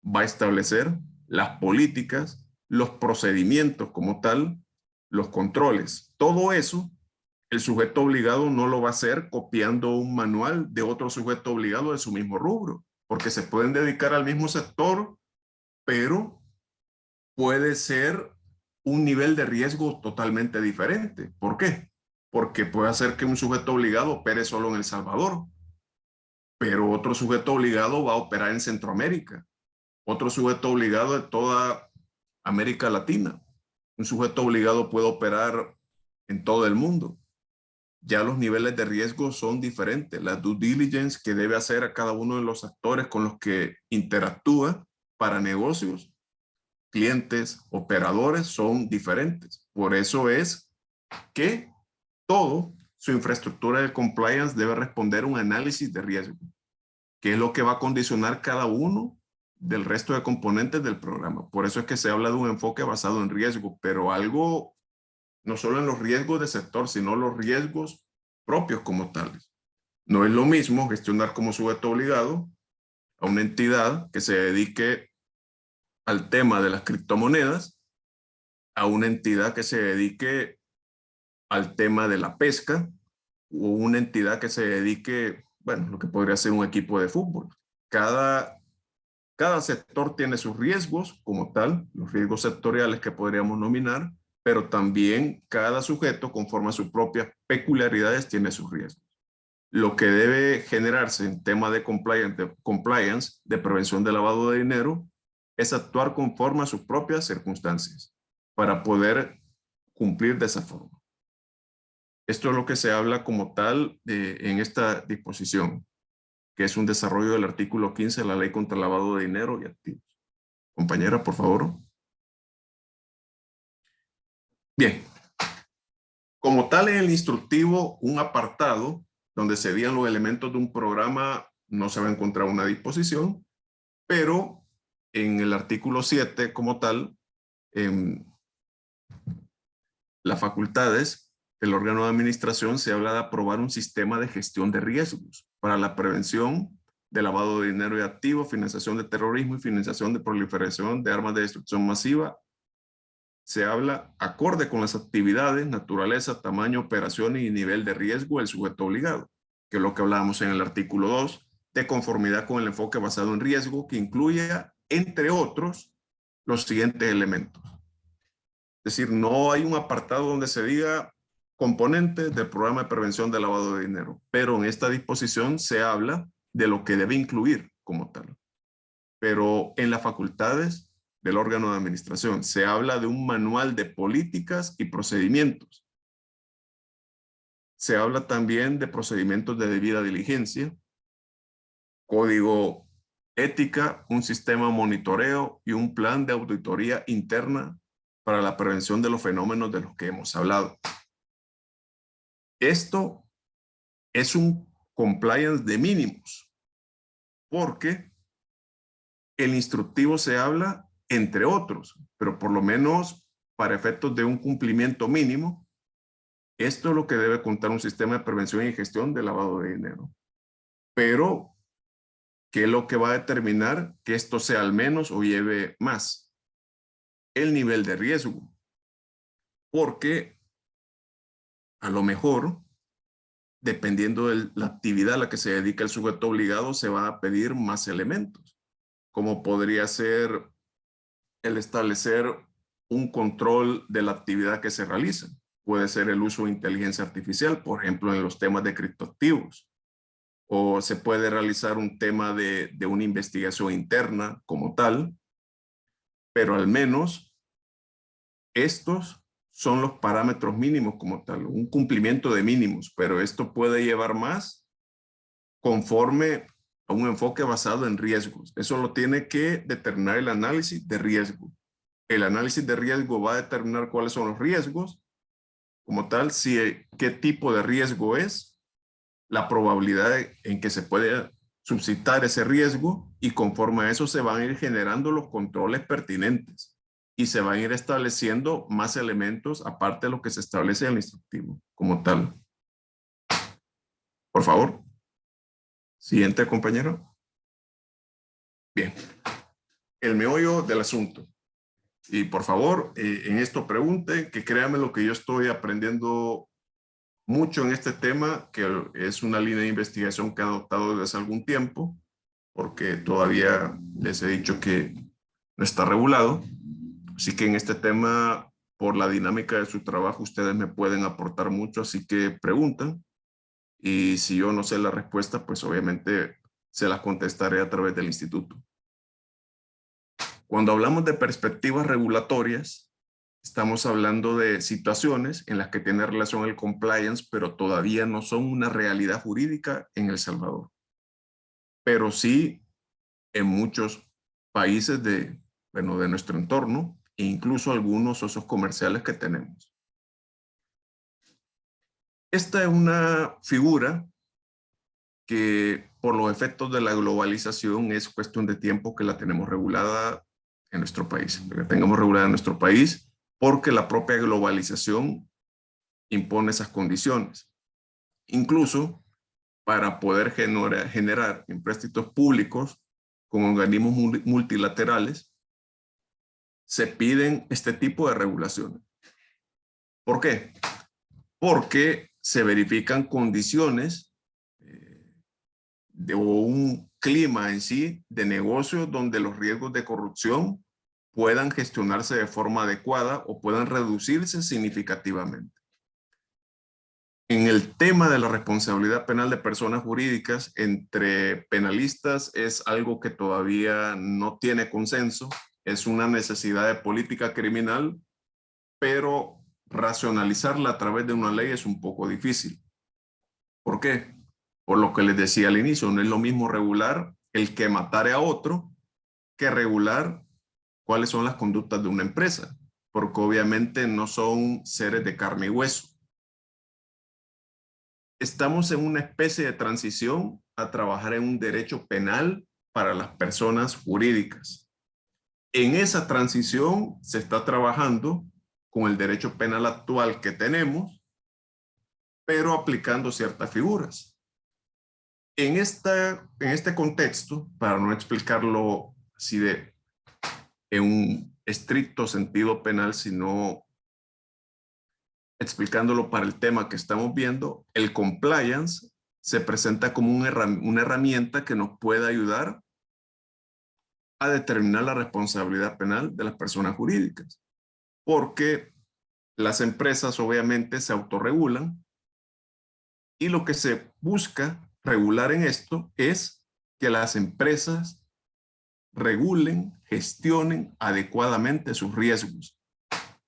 va a establecer las políticas, los procedimientos como tal, los controles. Todo eso, el sujeto obligado no lo va a hacer copiando un manual de otro sujeto obligado de su mismo rubro, porque se pueden dedicar al mismo sector, pero puede ser un nivel de riesgo totalmente diferente. ¿Por qué? Porque puede hacer que un sujeto obligado opere solo en El Salvador, pero otro sujeto obligado va a operar en Centroamérica, otro sujeto obligado de toda América Latina. Un sujeto obligado puede operar en todo el mundo. Ya los niveles de riesgo son diferentes. La due diligence que debe hacer a cada uno de los actores con los que interactúa para negocios, clientes, operadores, son diferentes. Por eso es que todo su infraestructura de compliance debe responder a un análisis de riesgo, que es lo que va a condicionar cada uno del resto de componentes del programa. Por eso es que se habla de un enfoque basado en riesgo, pero algo, no solo en los riesgos del sector, sino los riesgos propios como tales. No es lo mismo gestionar como sujeto obligado a una entidad que se dedique al tema de las criptomonedas, a una entidad que se dedique al tema de la pesca, o una entidad que se dedique, bueno, lo que podría ser un equipo de fútbol. Cada sector tiene sus riesgos como tal, los riesgos sectoriales que podríamos nominar, pero también cada sujeto, conforme a sus propias peculiaridades, tiene sus riesgos. Lo que debe generarse en tema de compliance, de prevención de lavado de dinero, es actuar conforme a sus propias circunstancias para poder cumplir de esa forma. Esto es lo que se habla como tal en esta disposición, que es un desarrollo del artículo 15 de la Ley contra el Lavado de Dinero y Activos. Compañera, por favor. Bien. Como tal, en el instructivo, un apartado donde se veían los elementos de un programa, no se va a encontrar una disposición, pero en el artículo 7 como tal, las facultades del órgano de administración se habla de aprobar un sistema de gestión de riesgos para la prevención de lavado de dinero y activos, financiación de terrorismo y financiación de proliferación de armas de destrucción masiva. Se habla acorde con las actividades, naturaleza, tamaño, operaciones y nivel de riesgo del sujeto obligado, que es lo que hablábamos en el artículo 2, de conformidad con el enfoque basado en riesgo, que incluya, entre otros, los siguientes elementos. Es decir, no hay un apartado donde se diga componentes del programa de prevención de lavado de dinero, pero en esta disposición se habla de lo que debe incluir como tal. Pero en las facultades del órgano de administración se habla de un manual de políticas y procedimientos. Se habla también de procedimientos de debida diligencia, código ética, un sistema de monitoreo y un plan de auditoría interna para la prevención de los fenómenos de los que hemos hablado. Esto es un compliance de mínimos, porque el instructivo se habla entre otros, pero por lo menos para efectos de un cumplimiento mínimo, esto es lo que debe contar un sistema de prevención y gestión de lavado de dinero. Pero, ¿qué es lo que va a determinar que esto sea al menos o lleve más? El nivel de riesgo. Porque a lo mejor, dependiendo de la actividad a la que se dedica el sujeto obligado, se va a pedir más elementos, como podría ser el establecer un control de la actividad que se realiza. Puede ser el uso de inteligencia artificial, por ejemplo, en los temas de criptoactivos. O se puede realizar un tema de una investigación interna como tal, pero al menos estos son los parámetros mínimos como tal, un cumplimiento de mínimos, pero esto puede llevar más conforme a un enfoque basado en riesgos. Eso lo tiene que determinar el análisis de riesgo. El análisis de riesgo va a determinar cuáles son los riesgos, como tal, qué tipo de riesgo es, la probabilidad en que se puede suscitar ese riesgo, y conforme a eso se van a ir generando los controles pertinentes y se van a ir estableciendo más elementos aparte de lo que se establece en el instructivo como tal. Por favor. Siguiente, compañero. Bien. El meollo del asunto. Y por favor, en esto pregunten, que créanme lo que yo estoy aprendiendo mucho en este tema, que es una línea de investigación que he adoptado desde hace algún tiempo, porque todavía les he dicho que no está regulado. Así que en este tema, por la dinámica de su trabajo, ustedes me pueden aportar mucho, así que preguntan. Y si yo no sé la respuesta, pues obviamente se las contestaré a través del instituto. Cuando hablamos de perspectivas regulatorias, estamos hablando de situaciones en las que tiene relación el compliance, pero todavía no son una realidad jurídica en El Salvador. Pero sí en muchos países de nuestro entorno, e incluso algunos socios comerciales que tenemos. Esta es una figura que por los efectos de la globalización es cuestión de tiempo que la tenemos regulada en nuestro país, que la tengamos regulada en nuestro país, porque la propia globalización impone esas condiciones. Incluso para poder generar empréstitos públicos con organismos multilaterales, se piden este tipo de regulaciones. ¿Por qué? Porque se verifican condiciones de un clima en sí de negocio donde los riesgos de corrupción puedan gestionarse de forma adecuada o puedan reducirse significativamente. En el tema de la responsabilidad penal de personas jurídicas entre penalistas es algo que todavía no tiene consenso, es una necesidad de política criminal, pero racionalizarla a través de una ley es un poco difícil. ¿Por qué? Por lo que les decía al inicio, no es lo mismo regular el que matare a otro que regular cuáles son las conductas de una empresa, porque obviamente no son seres de carne y hueso. Estamos en una especie de transición a trabajar en un derecho penal para las personas jurídicas. En esa transición se está trabajando con el derecho penal actual que tenemos, pero aplicando ciertas figuras. En este contexto, para no explicarlo así en un estricto sentido penal, sino explicándolo para el tema que estamos viendo, el compliance se presenta como una herramienta que nos puede ayudar a determinar la responsabilidad penal de las personas jurídicas, porque las empresas obviamente se autorregulan y lo que se busca regular en esto es que las empresas regulen, gestionen adecuadamente sus riesgos.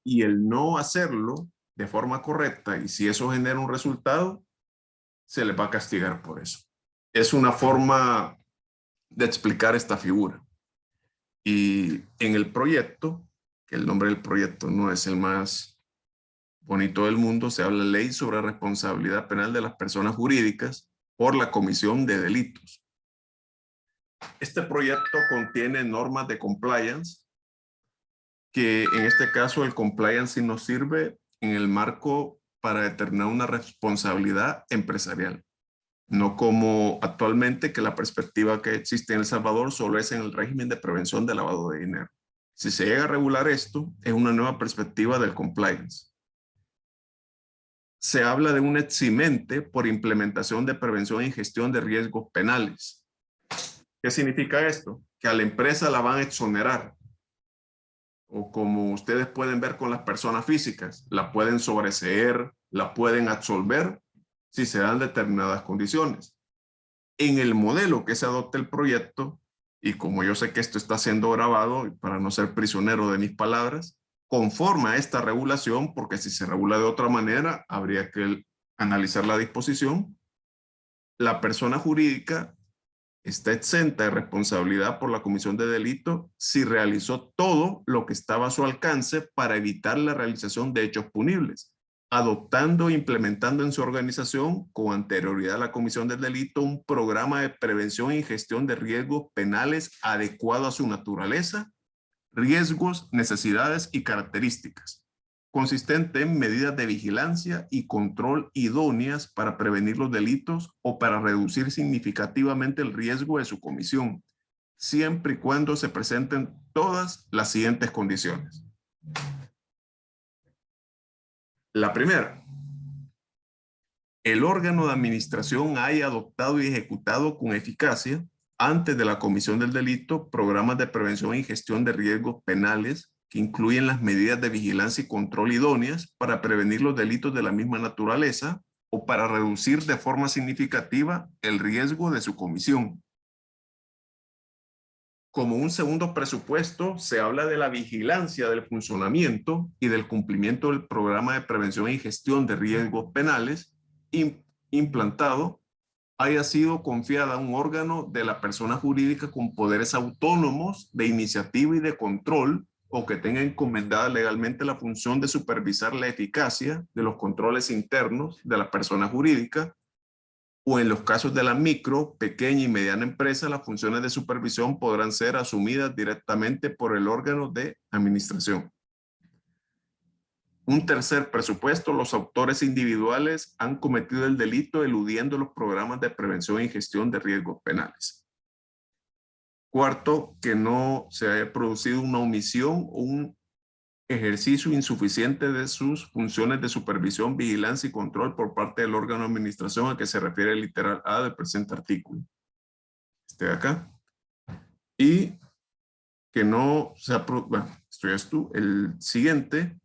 Y el no hacerlo de forma correcta, y si eso genera un resultado, se les va a castigar por eso. Es una forma de explicar esta figura. Y en el proyecto, que el nombre del proyecto no es el más bonito del mundo, se habla de Ley sobre Responsabilidad Penal de las Personas Jurídicas por la Comisión de Delitos. Este proyecto contiene normas de compliance, que en este caso el compliance sí nos sirve en el marco para determinar una responsabilidad empresarial. No como actualmente, que la perspectiva que existe en El Salvador solo es en el régimen de prevención de lavado de dinero. Si se llega a regular esto, es una nueva perspectiva del compliance. Se habla de un eximente por implementación de prevención y gestión de riesgos penales. ¿Qué significa esto? Que a la empresa la van a exonerar. O como ustedes pueden ver con las personas físicas, la pueden sobreseer, la pueden absolver si se dan determinadas condiciones. En el modelo que se adopta el proyecto, y como yo sé que esto está siendo grabado, y para no ser prisionero de mis palabras, conforme a esta regulación, porque si se regula de otra manera, habría que analizar la disposición, la persona jurídica está exenta de responsabilidad por la comisión de delito si realizó todo lo que estaba a su alcance para evitar la realización de hechos punibles, adoptando e implementando en su organización con anterioridad a la comisión del delito un programa de prevención y gestión de riesgos penales adecuado a su naturaleza, riesgos, necesidades y características, consistente en medidas de vigilancia y control idóneas para prevenir los delitos o para reducir significativamente el riesgo de su comisión, siempre y cuando se presenten todas las siguientes condiciones. La primera, el órgano de administración haya adoptado y ejecutado con eficacia, antes de la comisión del delito, programas de prevención y gestión de riesgos penales que incluyen las medidas de vigilancia y control idóneas para prevenir los delitos de la misma naturaleza o para reducir de forma significativa el riesgo de su comisión. Como un segundo presupuesto, se habla de la vigilancia del funcionamiento y del cumplimiento del programa de prevención y gestión de riesgos penales implantado haya sido confiada a un órgano de la persona jurídica con poderes autónomos de iniciativa y de control, o que tenga encomendada legalmente la función de supervisar la eficacia de los controles internos de la persona jurídica, o en los casos de la micro, pequeña y mediana empresa, las funciones de supervisión podrán ser asumidas directamente por el órgano de administración. Un tercer presupuesto, los autores individuales han cometido el delito eludiendo los programas de prevención y gestión de riesgos penales. Cuarto, que no se haya producido una omisión o un ejercicio insuficiente de sus funciones de supervisión, vigilancia y control por parte del órgano de administración a que se refiere el literal A del presente artículo. Este de acá. Y que no se ha producido, bueno, esto ya es tú. El siguiente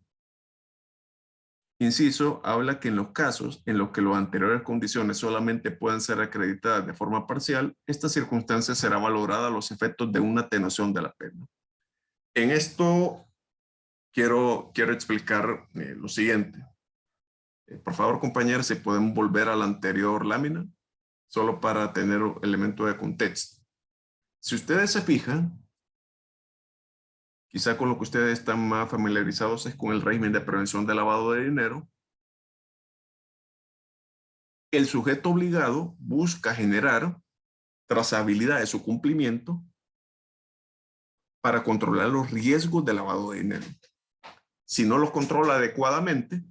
inciso habla que en los casos en los que las anteriores condiciones solamente pueden ser acreditadas de forma parcial, esta circunstancia será valorada a los efectos de una atenuación de la pena. En esto quiero explicar lo siguiente. Por favor, compañeros, si pueden volver a la anterior lámina, solo para tener elemento de contexto. Si ustedes se fijan, quizá con lo que ustedes están más familiarizados es con el régimen de prevención de lavado de dinero. El sujeto obligado busca generar trazabilidad de su cumplimiento para controlar los riesgos de lavado de dinero. Si no los controla adecuadamente,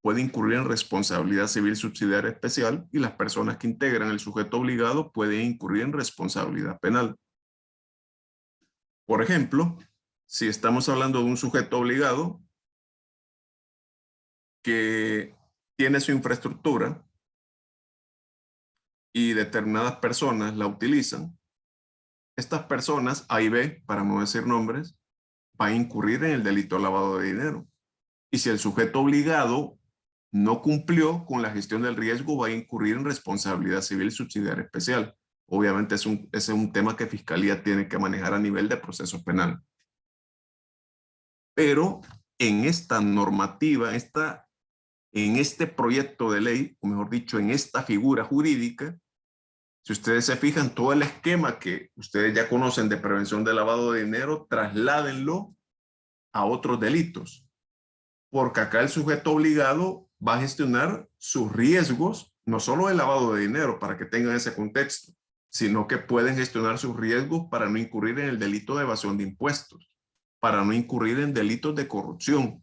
puede incurrir en responsabilidad civil subsidiaria especial y las personas que integran el sujeto obligado pueden incurrir en responsabilidad penal. Por ejemplo, si estamos hablando de un sujeto obligado que tiene su infraestructura y determinadas personas la utilizan, estas personas, A y B, para no decir nombres, van a incurrir en el delito de lavado de dinero. Y si el sujeto obligado no cumplió con la gestión del riesgo, va a incurrir en responsabilidad civil subsidiaria especial. Obviamente ese es un tema que Fiscalía tiene que manejar a nivel de proceso penal. Pero en esta normativa, en este proyecto de ley, o mejor dicho, en esta figura jurídica, si ustedes se fijan, todo el esquema que ustedes ya conocen de prevención de lavado de dinero, trasládenlo a otros delitos. Porque acá el sujeto obligado va a gestionar sus riesgos, no solo de lavado de dinero, para que tengan ese contexto, sino que pueden gestionar sus riesgos para no incurrir en el delito de evasión de impuestos, para no incurrir en delitos de corrupción.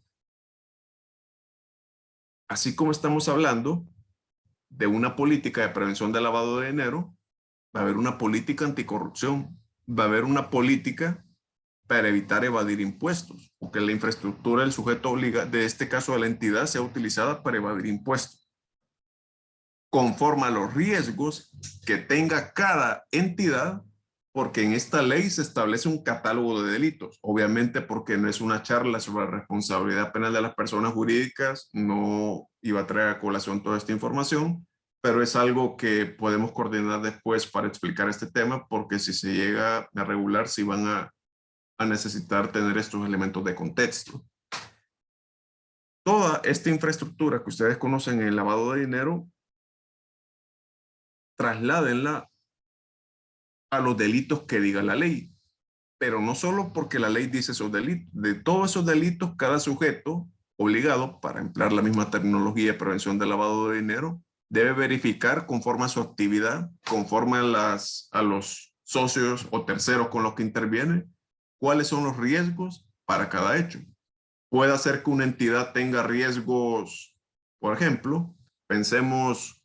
Así como estamos hablando de una política de prevención de lavado de dinero, va a haber una política anticorrupción, va a haber una política para evitar evadir impuestos, o que la infraestructura del sujeto obligado, de este caso de la entidad, sea utilizada para evadir impuestos, conforme a los riesgos que tenga cada entidad, porque en esta ley se establece un catálogo de delitos. Obviamente, porque no es una charla sobre la responsabilidad penal de las personas jurídicas, no iba a traer a colación toda esta información, pero es algo que podemos coordinar después para explicar este tema, porque si se llega a regular, sí van a necesitar tener estos elementos de contexto. Toda esta infraestructura que ustedes conocen en el lavado de dinero, trasládenla a los delitos que diga la ley. Pero no solo porque la ley dice esos delitos. De todos esos delitos, cada sujeto obligado, para emplear la misma terminología de prevención del lavado de dinero, debe verificar conforme a su actividad, conforme a los socios o terceros con los que interviene, cuáles son los riesgos para cada hecho. Puede ser que una entidad tenga riesgos, por ejemplo, pensemos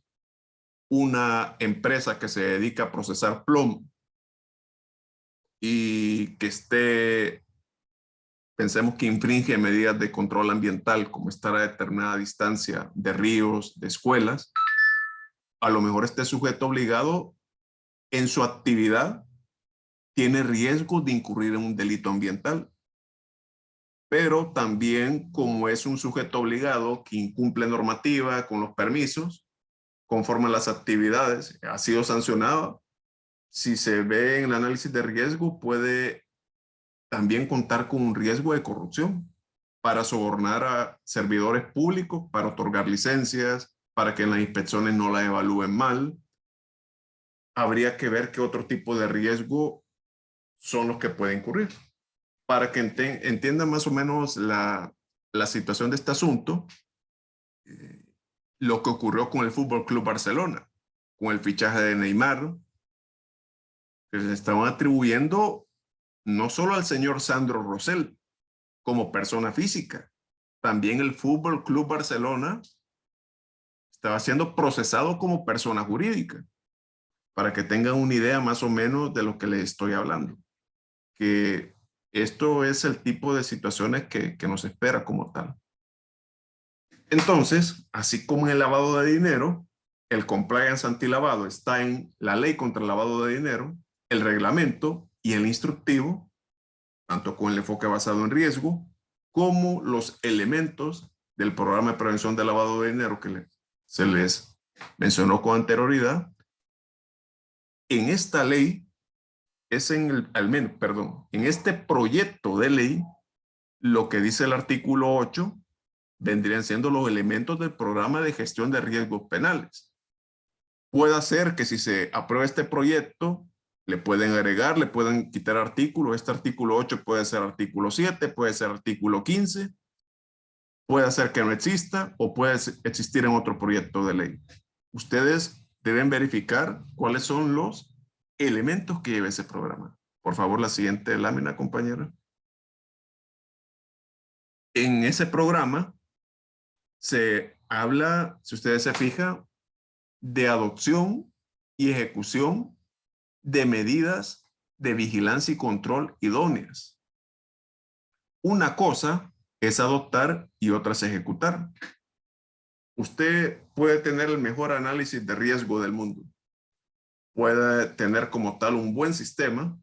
una empresa que se dedica a procesar plomo y que pensemos que infringe medidas de control ambiental, como estar a determinada distancia de ríos, de escuelas. A lo mejor este sujeto obligado en su actividad tiene riesgo de incurrir en un delito ambiental. Pero también, como es un sujeto obligado que incumple normativa con los permisos, conforme a las actividades, ha sido sancionado. Si se ve en el análisis de riesgo, puede también contar con un riesgo de corrupción para sobornar a servidores públicos, para otorgar licencias, para que en las inspecciones no la evalúen mal. Habría que ver qué otro tipo de riesgo son los que pueden incurrir. Para que entiendan más o menos la situación de este asunto, lo que ocurrió con el Fútbol Club Barcelona. con el fichaje de Neymar, que se estaban atribuyendo no solo al señor Sandro Rosell como persona física, también el Fútbol Club Barcelona estaba siendo procesado como persona jurídica, para que tengan una idea más o menos de lo que les estoy hablando. Que esto es el tipo de situaciones que nos espera como tal. Entonces, así como en el lavado de dinero, el compliance antilavado está en la ley contra el lavado de dinero, el reglamento y el instructivo, tanto con el enfoque basado en riesgo, como los elementos del programa de prevención de lavado de dinero que se les mencionó con anterioridad. En esta ley, en este proyecto de ley, lo que dice el artículo 8 vendrían siendo los elementos del programa de gestión de riesgos penales. Puede ser que si se aprueba este proyecto, le pueden agregar, le pueden quitar artículos. Este artículo 8 puede ser artículo 7, puede ser artículo 15, puede ser que no exista o puede existir en otro proyecto de ley. Ustedes deben verificar cuáles son los elementos que lleva ese programa. Por favor, la siguiente lámina, compañera. En ese programa se habla, si ustedes se fijan, de adopción y ejecución de medidas de vigilancia y control idóneas. Una cosa es adoptar y otra es ejecutar. Usted puede tener el mejor análisis de riesgo del mundo. Puede tener como tal un buen sistema.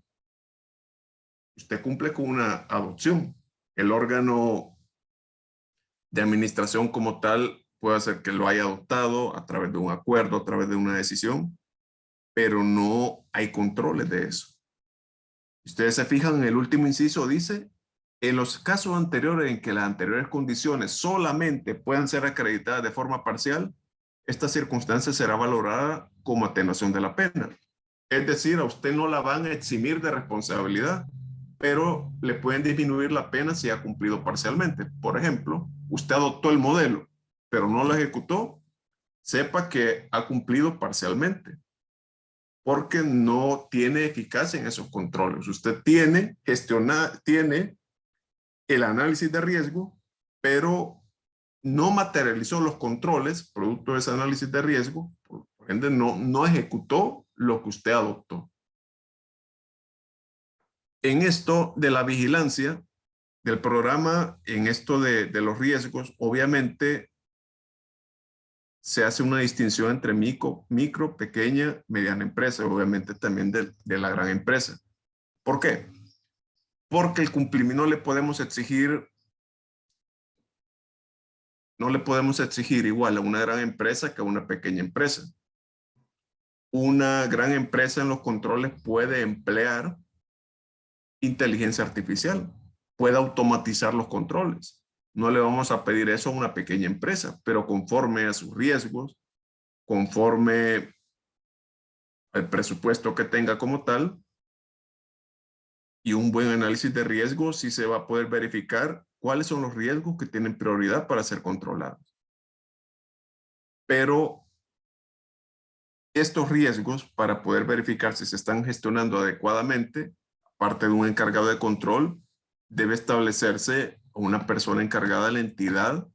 Usted cumple con una adopción. El órgano de administración como tal puede ser que lo haya adoptado a través de un acuerdo, a través de una decisión, pero no hay controles de eso. Ustedes se fijan en el último inciso, dice, en los casos anteriores en que las anteriores condiciones solamente puedan ser acreditadas de forma parcial, esta circunstancia será valorada como atenuación de la pena. Es decir, a usted no la van a eximir de responsabilidad, pero le pueden disminuir la pena si ha cumplido parcialmente. Por ejemplo, usted adoptó el modelo, pero no lo ejecutó, sepa que ha cumplido parcialmente, porque no tiene eficacia en esos controles. Usted tiene el análisis de riesgo, pero no materializó los controles producto de ese análisis de riesgo, por ende no ejecutó lo que usted adoptó. En esto de la vigilancia del programa, en esto de los riesgos, obviamente se hace una distinción entre micro, pequeña, mediana empresa, obviamente también de la gran empresa. ¿Por qué? Porque el cumplimiento no le podemos exigir igual a una gran empresa que a una pequeña empresa. Una gran empresa en los controles puede emplear inteligencia artificial, puede automatizar los controles. No le vamos a pedir eso a una pequeña empresa, pero conforme a sus riesgos, conforme al presupuesto que tenga como tal y un buen análisis de riesgos, sí se va a poder verificar cuáles son los riesgos que tienen prioridad para ser controlados. Pero estos riesgos, para poder verificar si se están gestionando adecuadamente, aparte de un encargado de control, debe establecerse una persona encargada de la entidad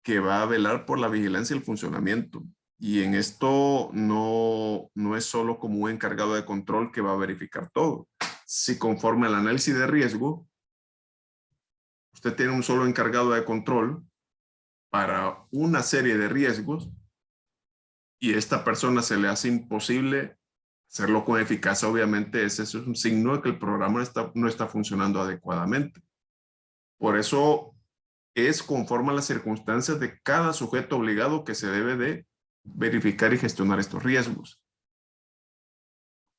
que va a velar por la vigilancia y el funcionamiento. Y en esto no es solo como un encargado de control que va a verificar todo. Si conforme al análisis de riesgo, usted tiene un solo encargado de control para una serie de riesgos y a esta persona se le hace imposible hacerlo con eficacia, obviamente ese es un signo de que el programa no está funcionando adecuadamente. Por eso es conforme a las circunstancias de cada sujeto obligado que se debe de verificar y gestionar estos riesgos.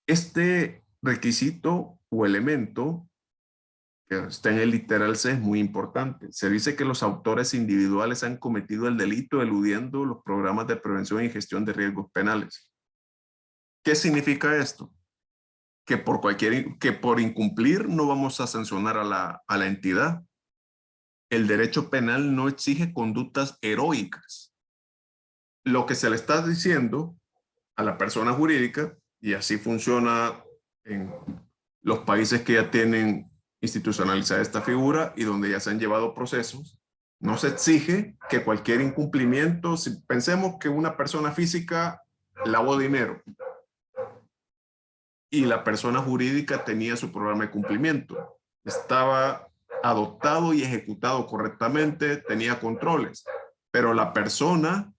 Este requisito o elemento que está en el literal C es muy importante. Se dice que los autores individuales han cometido el delito eludiendo los programas de prevención y gestión de riesgos penales. ¿Qué significa esto? Que por incumplir no vamos a sancionar a la entidad. El derecho penal no exige conductas heroicas. Lo que se le está diciendo a la persona jurídica, y así funciona en los países que ya tienen institucionalizada esta figura y donde ya se han llevado procesos. No se exige que cualquier incumplimiento, si pensemos que una persona física lavó dinero y la persona jurídica tenía su programa de cumplimiento, estaba adoptado y ejecutado correctamente, tenía controles, pero la persona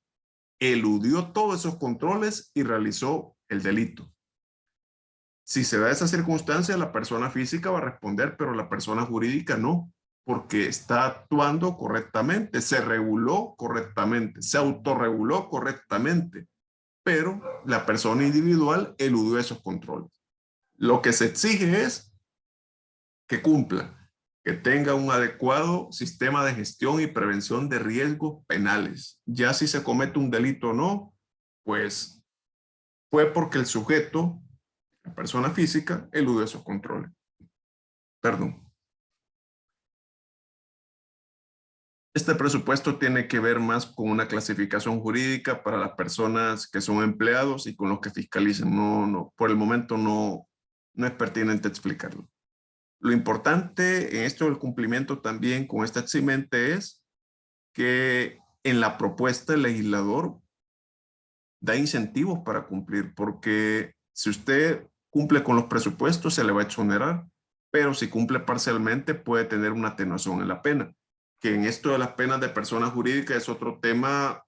eludió todos esos controles y realizó el delito. Si se da esa circunstancia, la persona física va a responder, pero la persona jurídica no, porque está actuando correctamente, se reguló correctamente, se autorreguló correctamente, pero la persona individual eludió esos controles. Lo que se exige es que cumpla, que tenga un adecuado sistema de gestión y prevención de riesgos penales. Ya si se comete un delito o no, pues fue porque el sujeto, la persona física, elude esos controles. Perdón. Este presupuesto tiene que ver más con una clasificación jurídica para las personas que son empleados y con los que fiscalizan. Por el momento no es pertinente explicarlo. Lo importante en esto del cumplimiento también con esta eximente es que en la propuesta el legislador da incentivos para cumplir, porque si usted cumple con los presupuestos se le va a exonerar, pero si cumple parcialmente puede tener una atenuación en la pena, que en esto de las penas de persona jurídica es otro tema,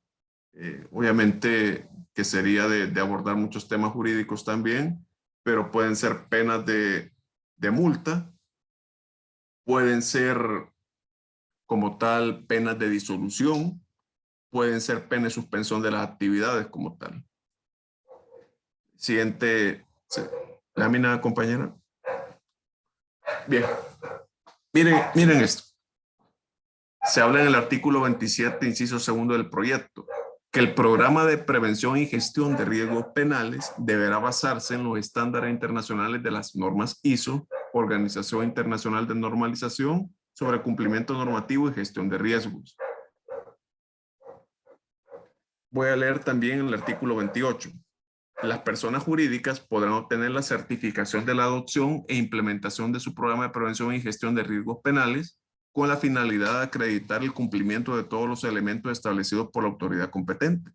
obviamente que sería de abordar muchos temas jurídicos también, pero pueden ser penas de multa, pueden ser como tal penas de disolución, pueden ser penas de suspensión de las actividades como tal. Siguiente lámina, compañera. Bien. Miren esto. Se habla en el artículo 27, inciso segundo del proyecto, que el programa de prevención y gestión de riesgos penales deberá basarse en los estándares internacionales de las normas ISO, Organización Internacional de Normalización, sobre cumplimiento normativo y gestión de riesgos. Voy a leer también el artículo 28. Las personas jurídicas podrán obtener la certificación de la adopción e implementación de su programa de prevención y gestión de riesgos penales con la finalidad de acreditar el cumplimiento de todos los elementos establecidos por la autoridad competente.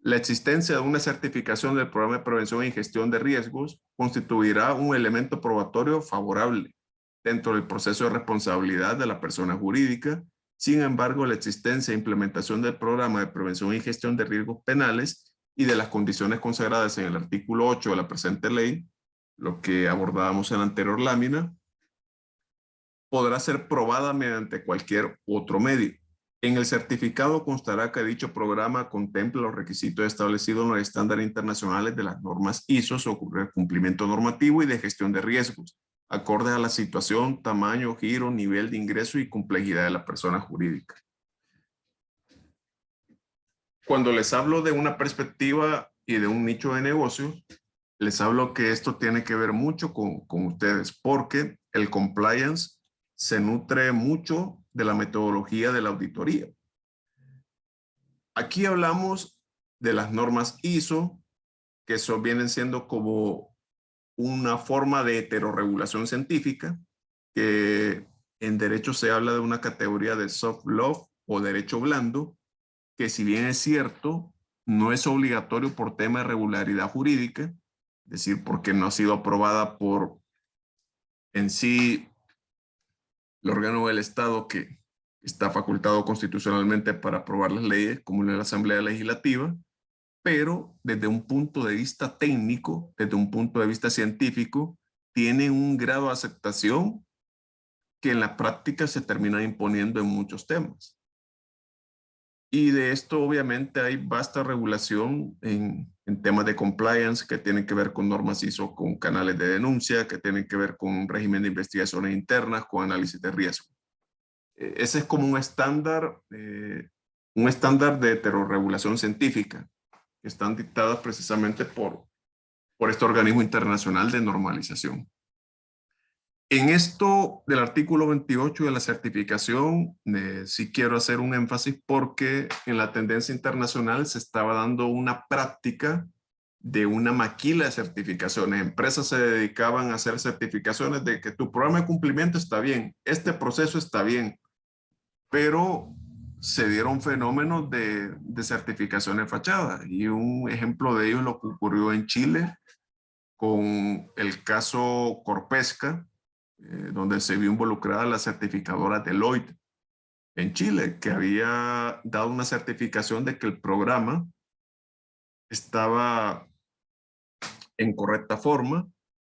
La existencia de una certificación del programa de prevención y gestión de riesgos constituirá un elemento probatorio favorable dentro del proceso de responsabilidad de la persona jurídica. Sin embargo, la existencia e implementación del programa de prevención y gestión de riesgos penales y de las condiciones consagradas en el artículo 8 de la presente ley, lo que abordábamos en la anterior lámina, podrá ser probada mediante cualquier otro medio. En el certificado constará que dicho programa contempla los requisitos establecidos en los estándares internacionales de las normas ISO sobre cumplimiento normativo y de gestión de riesgos, acordes a la situación, tamaño, giro, nivel de ingreso y complejidad de la persona jurídica. Cuando les hablo de una perspectiva y de un nicho de negocio, les hablo que esto tiene que ver mucho con ustedes, porque el compliance se nutre mucho de la metodología de la auditoría. Aquí hablamos de las normas ISO, que vienen siendo como una forma de heterorregulación científica, que en derecho se habla de una categoría de soft law o derecho blando, que si bien es cierto, no es obligatorio por tema de regularidad jurídica, es decir, porque no ha sido aprobada por en sí el órgano del Estado que está facultado constitucionalmente para aprobar las leyes, como en la Asamblea Legislativa, pero desde un punto de vista técnico, desde un punto de vista científico, tiene un grado de aceptación que en la práctica se termina imponiendo en muchos temas. Y de esto obviamente hay vasta regulación en temas de compliance que tienen que ver con normas ISO, con canales de denuncia, que tienen que ver con un régimen de investigaciones internas, con análisis de riesgo. Ese es como un estándar de heterorregulación científica que están dictadas precisamente por este organismo internacional de normalización. En esto del artículo 28 de la certificación, sí quiero hacer un énfasis porque en la tendencia internacional se estaba dando una práctica de una maquila de certificaciones. Empresas se dedicaban a hacer certificaciones de que tu programa de cumplimiento está bien, este proceso está bien, pero se dieron fenómenos de certificaciones fachadas. Y un ejemplo de ello es lo que ocurrió en Chile con el caso Corpesca, donde se vio involucrada la certificadora Deloitte en Chile, que había dado una certificación de que el programa estaba en correcta forma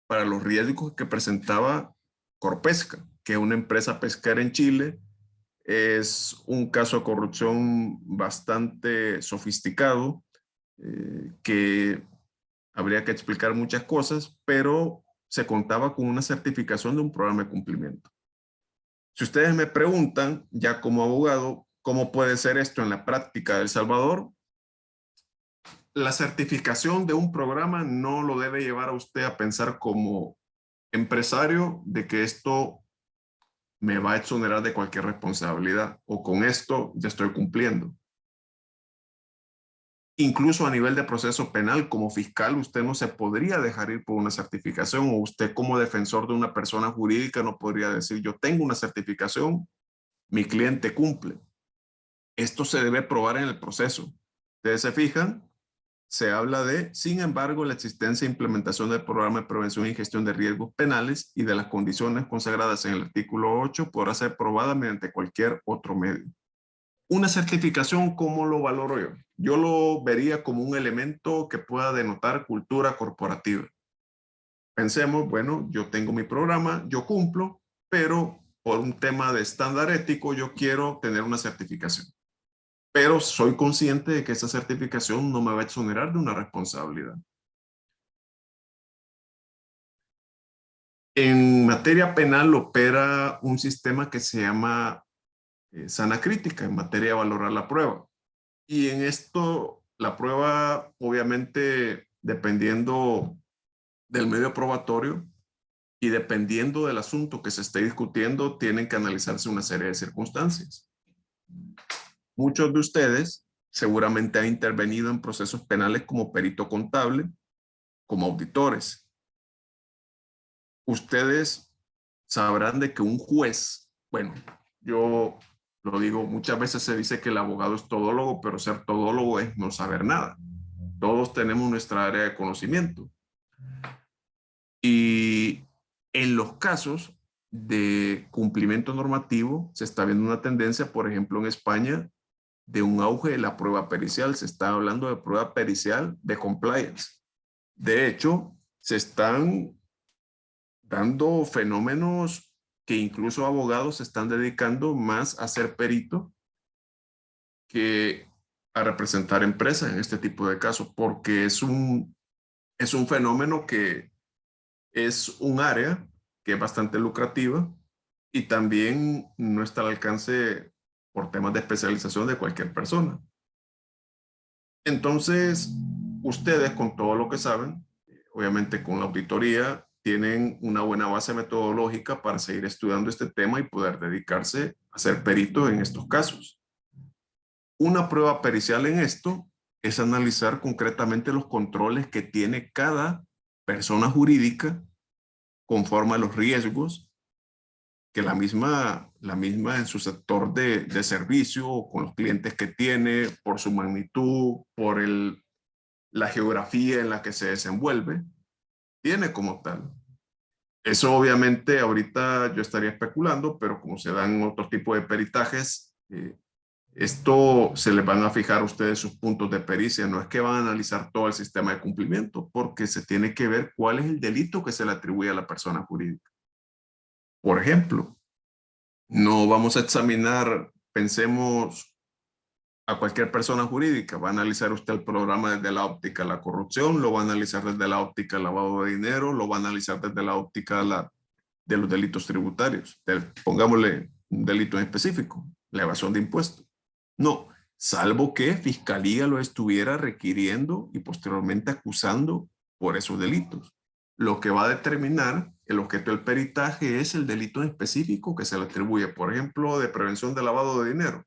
para los riesgos que presentaba Corpesca, que es una empresa pesquera en Chile. Es un caso de corrupción bastante sofisticado, que habría que explicar muchas cosas, pero se contaba con una certificación de un programa de cumplimiento. Si ustedes me preguntan, ya como abogado, ¿cómo puede ser esto en la práctica de El Salvador? La certificación de un programa no lo debe llevar a usted a pensar como empresario de que esto me va a exonerar de cualquier responsabilidad o con esto ya estoy cumpliendo. Incluso a nivel de proceso penal, como fiscal, usted no se podría dejar ir por una certificación, o usted como defensor de una persona jurídica no podría decir, yo tengo una certificación, mi cliente cumple. Esto se debe probar en el proceso. Ustedes se fijan, se habla de, sin embargo, la existencia e implementación del programa de prevención y gestión de riesgos penales y de las condiciones consagradas en el artículo 8 podrá ser probada mediante cualquier otro medio. Una certificación, ¿cómo lo valoro yo? Yo lo vería como un elemento que pueda denotar cultura corporativa. Pensemos, bueno, yo tengo mi programa, yo cumplo, pero por un tema de estándar ético yo quiero tener una certificación. Pero soy consciente de que esa certificación no me va a exonerar de una responsabilidad. En materia penal opera un sistema que se llama sana crítica en materia de valorar la prueba. Y en esto, la prueba, obviamente, dependiendo del medio probatorio y dependiendo del asunto que se esté discutiendo, tienen que analizarse una serie de circunstancias. Muchos de ustedes seguramente han intervenido en procesos penales como perito contable, como auditores. Ustedes sabrán de que un juez, bueno, yo lo digo, muchas veces se dice que el abogado es todólogo, pero ser todólogo es no saber nada. Todos tenemos nuestra área de conocimiento. Y en los casos de cumplimiento normativo se está viendo una tendencia, por ejemplo, en España, de un auge de la prueba pericial. Se está hablando de prueba pericial de compliance. De hecho, se están dando fenómenos que incluso abogados se están dedicando más a ser perito que a representar empresas en este tipo de casos, porque es un fenómeno que es un área que es bastante lucrativa y también no está al alcance por temas de especialización de cualquier persona. Entonces, ustedes con todo lo que saben, obviamente con la auditoría, tienen una buena base metodológica para seguir estudiando este tema y poder dedicarse a ser perito en estos casos. Una prueba pericial en esto es analizar concretamente los controles que tiene cada persona jurídica conforme a los riesgos que la misma en su sector de servicio, con los clientes que tiene, por su magnitud, por la geografía en la que se desenvuelve, tiene como tal. Eso obviamente ahorita yo estaría especulando, pero como se dan otros tipos de peritajes, esto se les van a fijar a ustedes sus puntos de pericia. No es que van a analizar todo el sistema de cumplimiento, porque se tiene que ver cuál es el delito que se le atribuye a la persona jurídica. Por ejemplo, no vamos a examinar, pensemos a cualquier persona jurídica, va a analizar usted el programa desde la óptica de la corrupción, lo va a analizar desde la óptica del lavado de dinero, lo va a analizar desde la óptica de los delitos tributarios. Pongámosle un delito en específico, la evasión de impuestos. No, salvo que Fiscalía lo estuviera requiriendo y posteriormente acusando por esos delitos. Lo que va a determinar el objeto del peritaje es el delito específico que se le atribuye, por ejemplo, de prevención de lavado de dinero.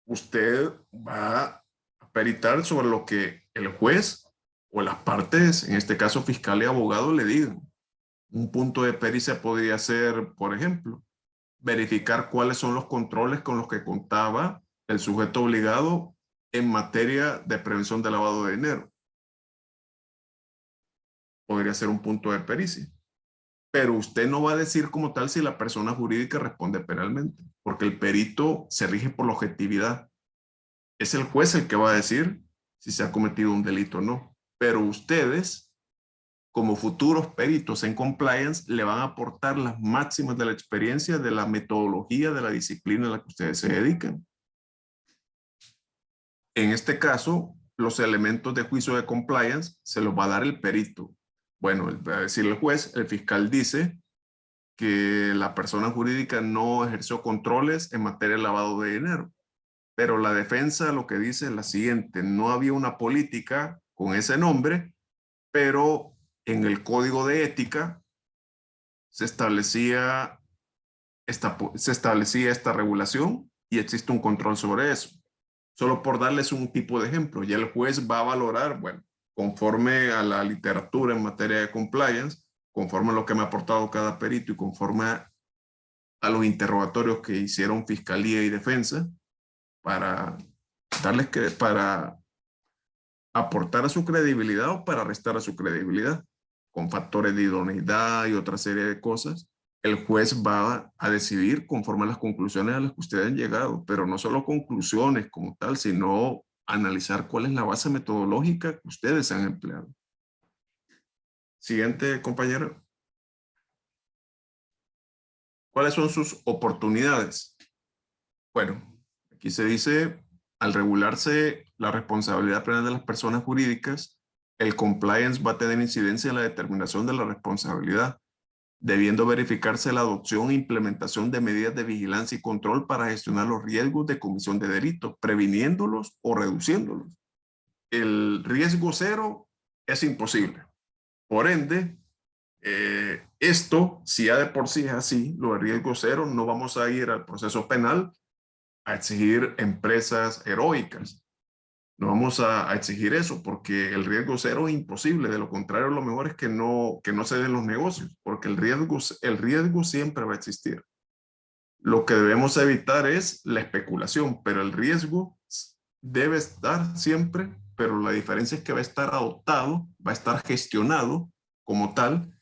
Usted va a peritar sobre lo que el juez o las partes, en este caso fiscal y abogado, le digan. Un punto de pericia podría ser, por ejemplo, verificar cuáles son los controles con los que contaba el sujeto obligado en materia de prevención de lavado de dinero. Podría ser un punto de pericia. Pero usted no va a decir como tal si la persona jurídica responde penalmente, porque el perito se rige por la objetividad. Es el juez el que va a decir si se ha cometido un delito o no. Pero ustedes, como futuros peritos en compliance, le van a aportar las máximas de la experiencia, de la metodología, de la disciplina a la que ustedes se dedican. En este caso, los elementos de juicio de compliance se los va a dar el perito. Bueno, va a decir el juez, el fiscal dice que la persona jurídica no ejerció controles en materia de lavado de dinero. Pero la defensa lo que dice es la siguiente: no había una política con ese nombre, pero en el código de ética se establecía esta regulación y existe un control sobre eso. Solo por darles un tipo de ejemplo, ya el juez va a valorar, bueno, conforme a la literatura en materia de compliance, conforme a lo que me ha aportado cada perito y conforme a los interrogatorios que hicieron fiscalía y defensa, para aportar a su credibilidad o para restar a su credibilidad, con factores de idoneidad y otra serie de cosas. El juez va a decidir conforme a las conclusiones a las que ustedes han llegado, pero no solo conclusiones como tal, sino analizar cuál es la base metodológica que ustedes han empleado. Siguiente, compañero. ¿Cuáles son sus oportunidades? Bueno, aquí se dice, al regularse la responsabilidad penal de las personas jurídicas, el compliance va a tener incidencia en la determinación de la responsabilidad, debiendo verificarse la adopción e implementación de medidas de vigilancia y control para gestionar los riesgos de comisión de delitos, previniéndolos o reduciéndolos. El riesgo cero es imposible. Por ende, esto, si ya de por sí es así, lo de riesgo cero, no vamos a ir al proceso penal a exigir empresas heroicas. No vamos a exigir eso porque el riesgo cero es imposible. De lo contrario, lo mejor es que no se den los negocios, porque el riesgo siempre va a existir. Lo que debemos evitar es la especulación, pero el riesgo debe estar siempre, pero la diferencia es que va a estar adoptado, va a estar gestionado como tal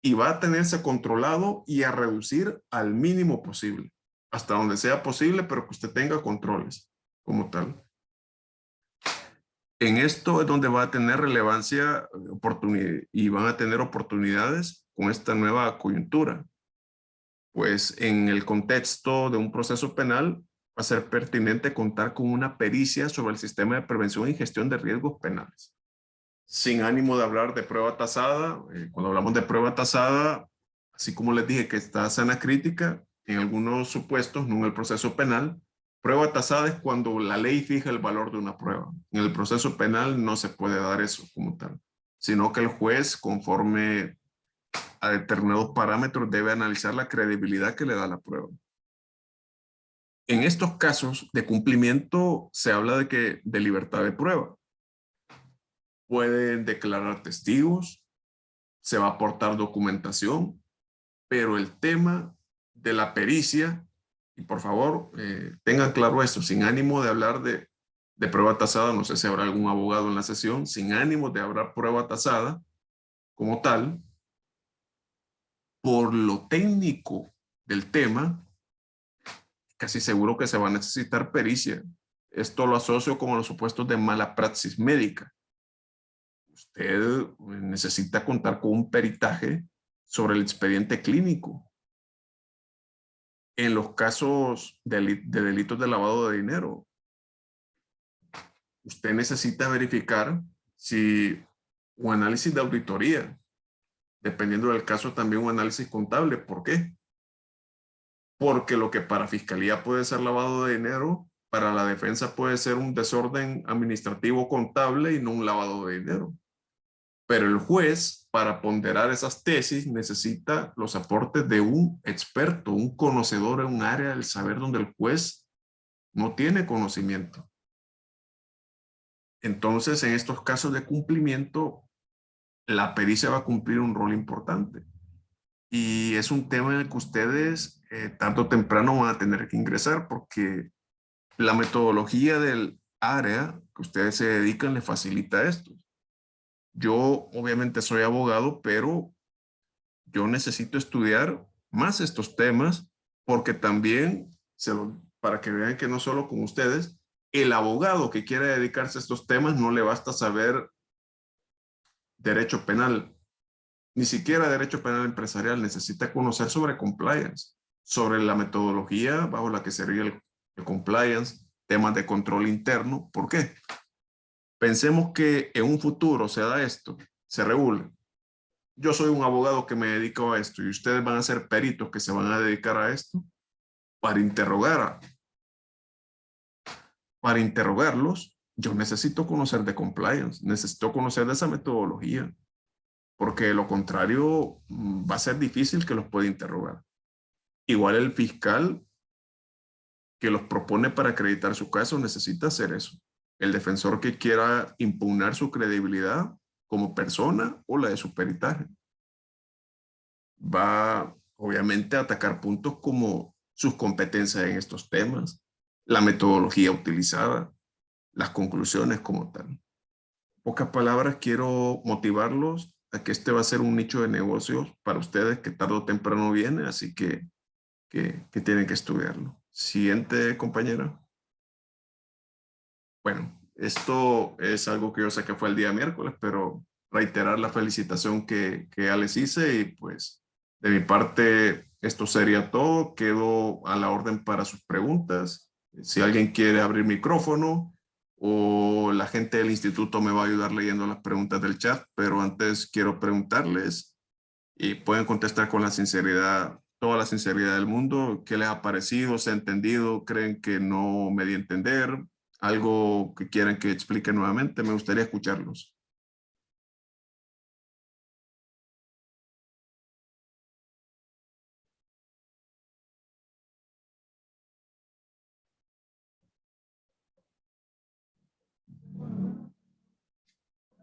y va a tenerse controlado y a reducir al mínimo posible, hasta donde sea posible, pero que usted tenga controles como tal. En esto es donde va a tener relevancia y van a tener oportunidades con esta nueva coyuntura. Pues en el contexto de un proceso penal va a ser pertinente contar con una pericia sobre el sistema de prevención y gestión de riesgos penales. Sin ánimo de hablar de prueba tasada, cuando hablamos de prueba tasada, así como les dije que está sana crítica, en algunos supuestos, no en el proceso penal, prueba tasada es cuando la ley fija el valor de una prueba. En el proceso penal no se puede dar eso como tal, sino que el juez, conforme a determinados parámetros, debe analizar la credibilidad que le da la prueba. En estos casos de cumplimiento se habla de libertad de prueba. Pueden declarar testigos, se va a aportar documentación, pero el tema de la pericia, y por favor tengan claro esto, sin ánimo de hablar de prueba tasada, no sé si habrá algún abogado en la sesión, sin ánimo de hablar prueba tasada como tal, por lo técnico del tema, casi seguro que se va a necesitar pericia. Esto lo asocio con los supuestos de mala praxis médica. Usted necesita contar con un peritaje sobre el expediente clínico. En los casos de delitos de lavado de dinero, usted necesita verificar si un análisis de auditoría, dependiendo del caso también un análisis contable. ¿Por qué? Porque lo que para fiscalía puede ser lavado de dinero, para la defensa puede ser un desorden administrativo contable y no un lavado de dinero. Pero el juez, para ponderar esas tesis, necesita los aportes de un experto, un conocedor en un área del saber donde el juez no tiene conocimiento. Entonces, en estos casos de cumplimiento, la pericia va a cumplir un rol importante. Y es un tema en el que ustedes tarde o temprano van a tener que ingresar porque la metodología del área que ustedes se dedican le facilita esto. Yo obviamente soy abogado, pero yo necesito estudiar más estos temas porque también, para que vean que no solo con ustedes, el abogado que quiere dedicarse a estos temas no le basta saber derecho penal, ni siquiera derecho penal empresarial, necesita conocer sobre compliance, sobre la metodología bajo la que se rige el compliance, temas de control interno. ¿Por qué? Pensemos que en un futuro se da esto, se regule. Yo soy un abogado que me dedico a esto y ustedes van a ser peritos que se van a dedicar a esto para para interrogarlos. Yo necesito conocer de compliance, necesito conocer de esa metodología, porque de lo contrario va a ser difícil que los pueda interrogar. Igual el fiscal que los propone para acreditar su caso necesita hacer eso. El defensor que quiera impugnar su credibilidad como persona o la de su peritaje va obviamente a atacar puntos como sus competencias en estos temas, la metodología utilizada, las conclusiones como tal. En pocas palabras, quiero motivarlos a que este va a ser un nicho de negocios para ustedes que tarde o temprano viene, así que tienen que estudiarlo. Siguiente, compañera. Bueno, esto es algo que yo sé que fue el día miércoles, pero reiterar la felicitación que ya les hice y pues de mi parte esto sería todo. Quedo a la orden para sus preguntas. Si alguien quiere abrir micrófono o la gente del instituto me va a ayudar leyendo las preguntas del chat, pero antes quiero preguntarles y pueden contestar con la sinceridad, toda la sinceridad del mundo. ¿Qué les ha parecido? ¿Se ha entendido? ¿Creen que no me di a entender? ¿Algo que quieran que explique nuevamente? Me gustaría escucharlos.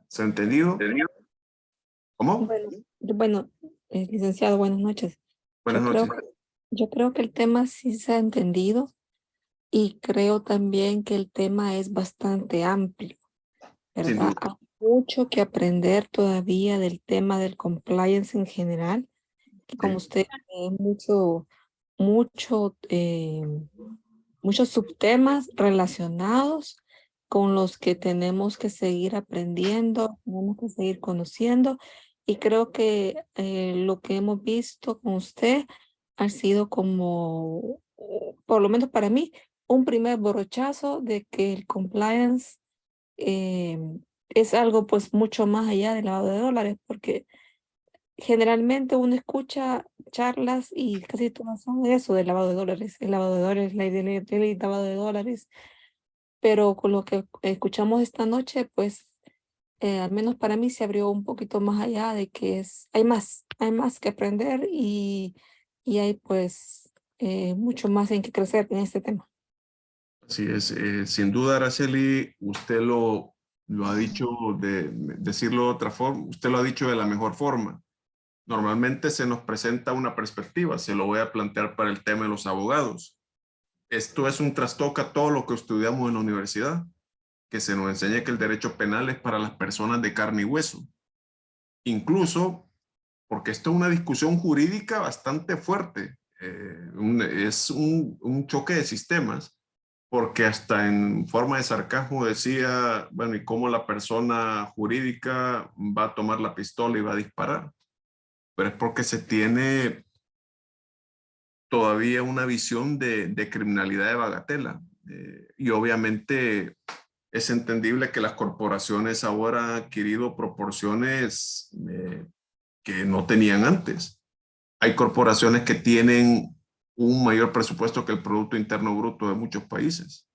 ¿Se ha entendido? ¿Cómo? Bueno, licenciado, buenas noches. Buenas noches. Yo creo que el tema sí se ha entendido y creo también que el tema es bastante amplio, Sin ¿verdad? duda. Hay mucho que aprender todavía del tema del compliance en general, que como Sí. usted mucho, muchos subtemas relacionados con los que tenemos que seguir aprendiendo, tenemos que seguir conociendo. Y creo que lo que hemos visto con usted ha sido como, por lo menos para mí, un primer brochazo de que el compliance eh, es algo pues mucho más allá del lavado de dólares, porque generalmente uno escucha charlas y casi todas son de eso, del lavado de dólares, el lavado de dólares, la idea del lavado de dólares, pero con lo que escuchamos esta noche, pues al menos para mí se abrió un poquito más allá de que hay más que aprender y hay pues mucho más en que crecer en este tema. Así es. Sin duda, Araceli, usted lo ha dicho, decirlo de otra forma, usted lo ha dicho de la mejor forma. Normalmente se nos presenta una perspectiva, se lo voy a plantear para el tema de los abogados. Esto es un trastoque a todo lo que estudiamos en la universidad, que se nos enseña que el derecho penal es para las personas de carne y hueso. Incluso porque esto es una discusión jurídica bastante fuerte. Es un choque de sistemas, porque hasta en forma de sarcasmo decía, bueno, ¿y cómo la persona jurídica va a tomar la pistola y va a disparar? Pero es porque se tiene todavía una visión de criminalidad de bagatela. Y obviamente es entendible que las corporaciones ahora han adquirido proporciones que no tenían antes. Hay corporaciones que tienen un mayor presupuesto que el Producto Interno Bruto de muchos países.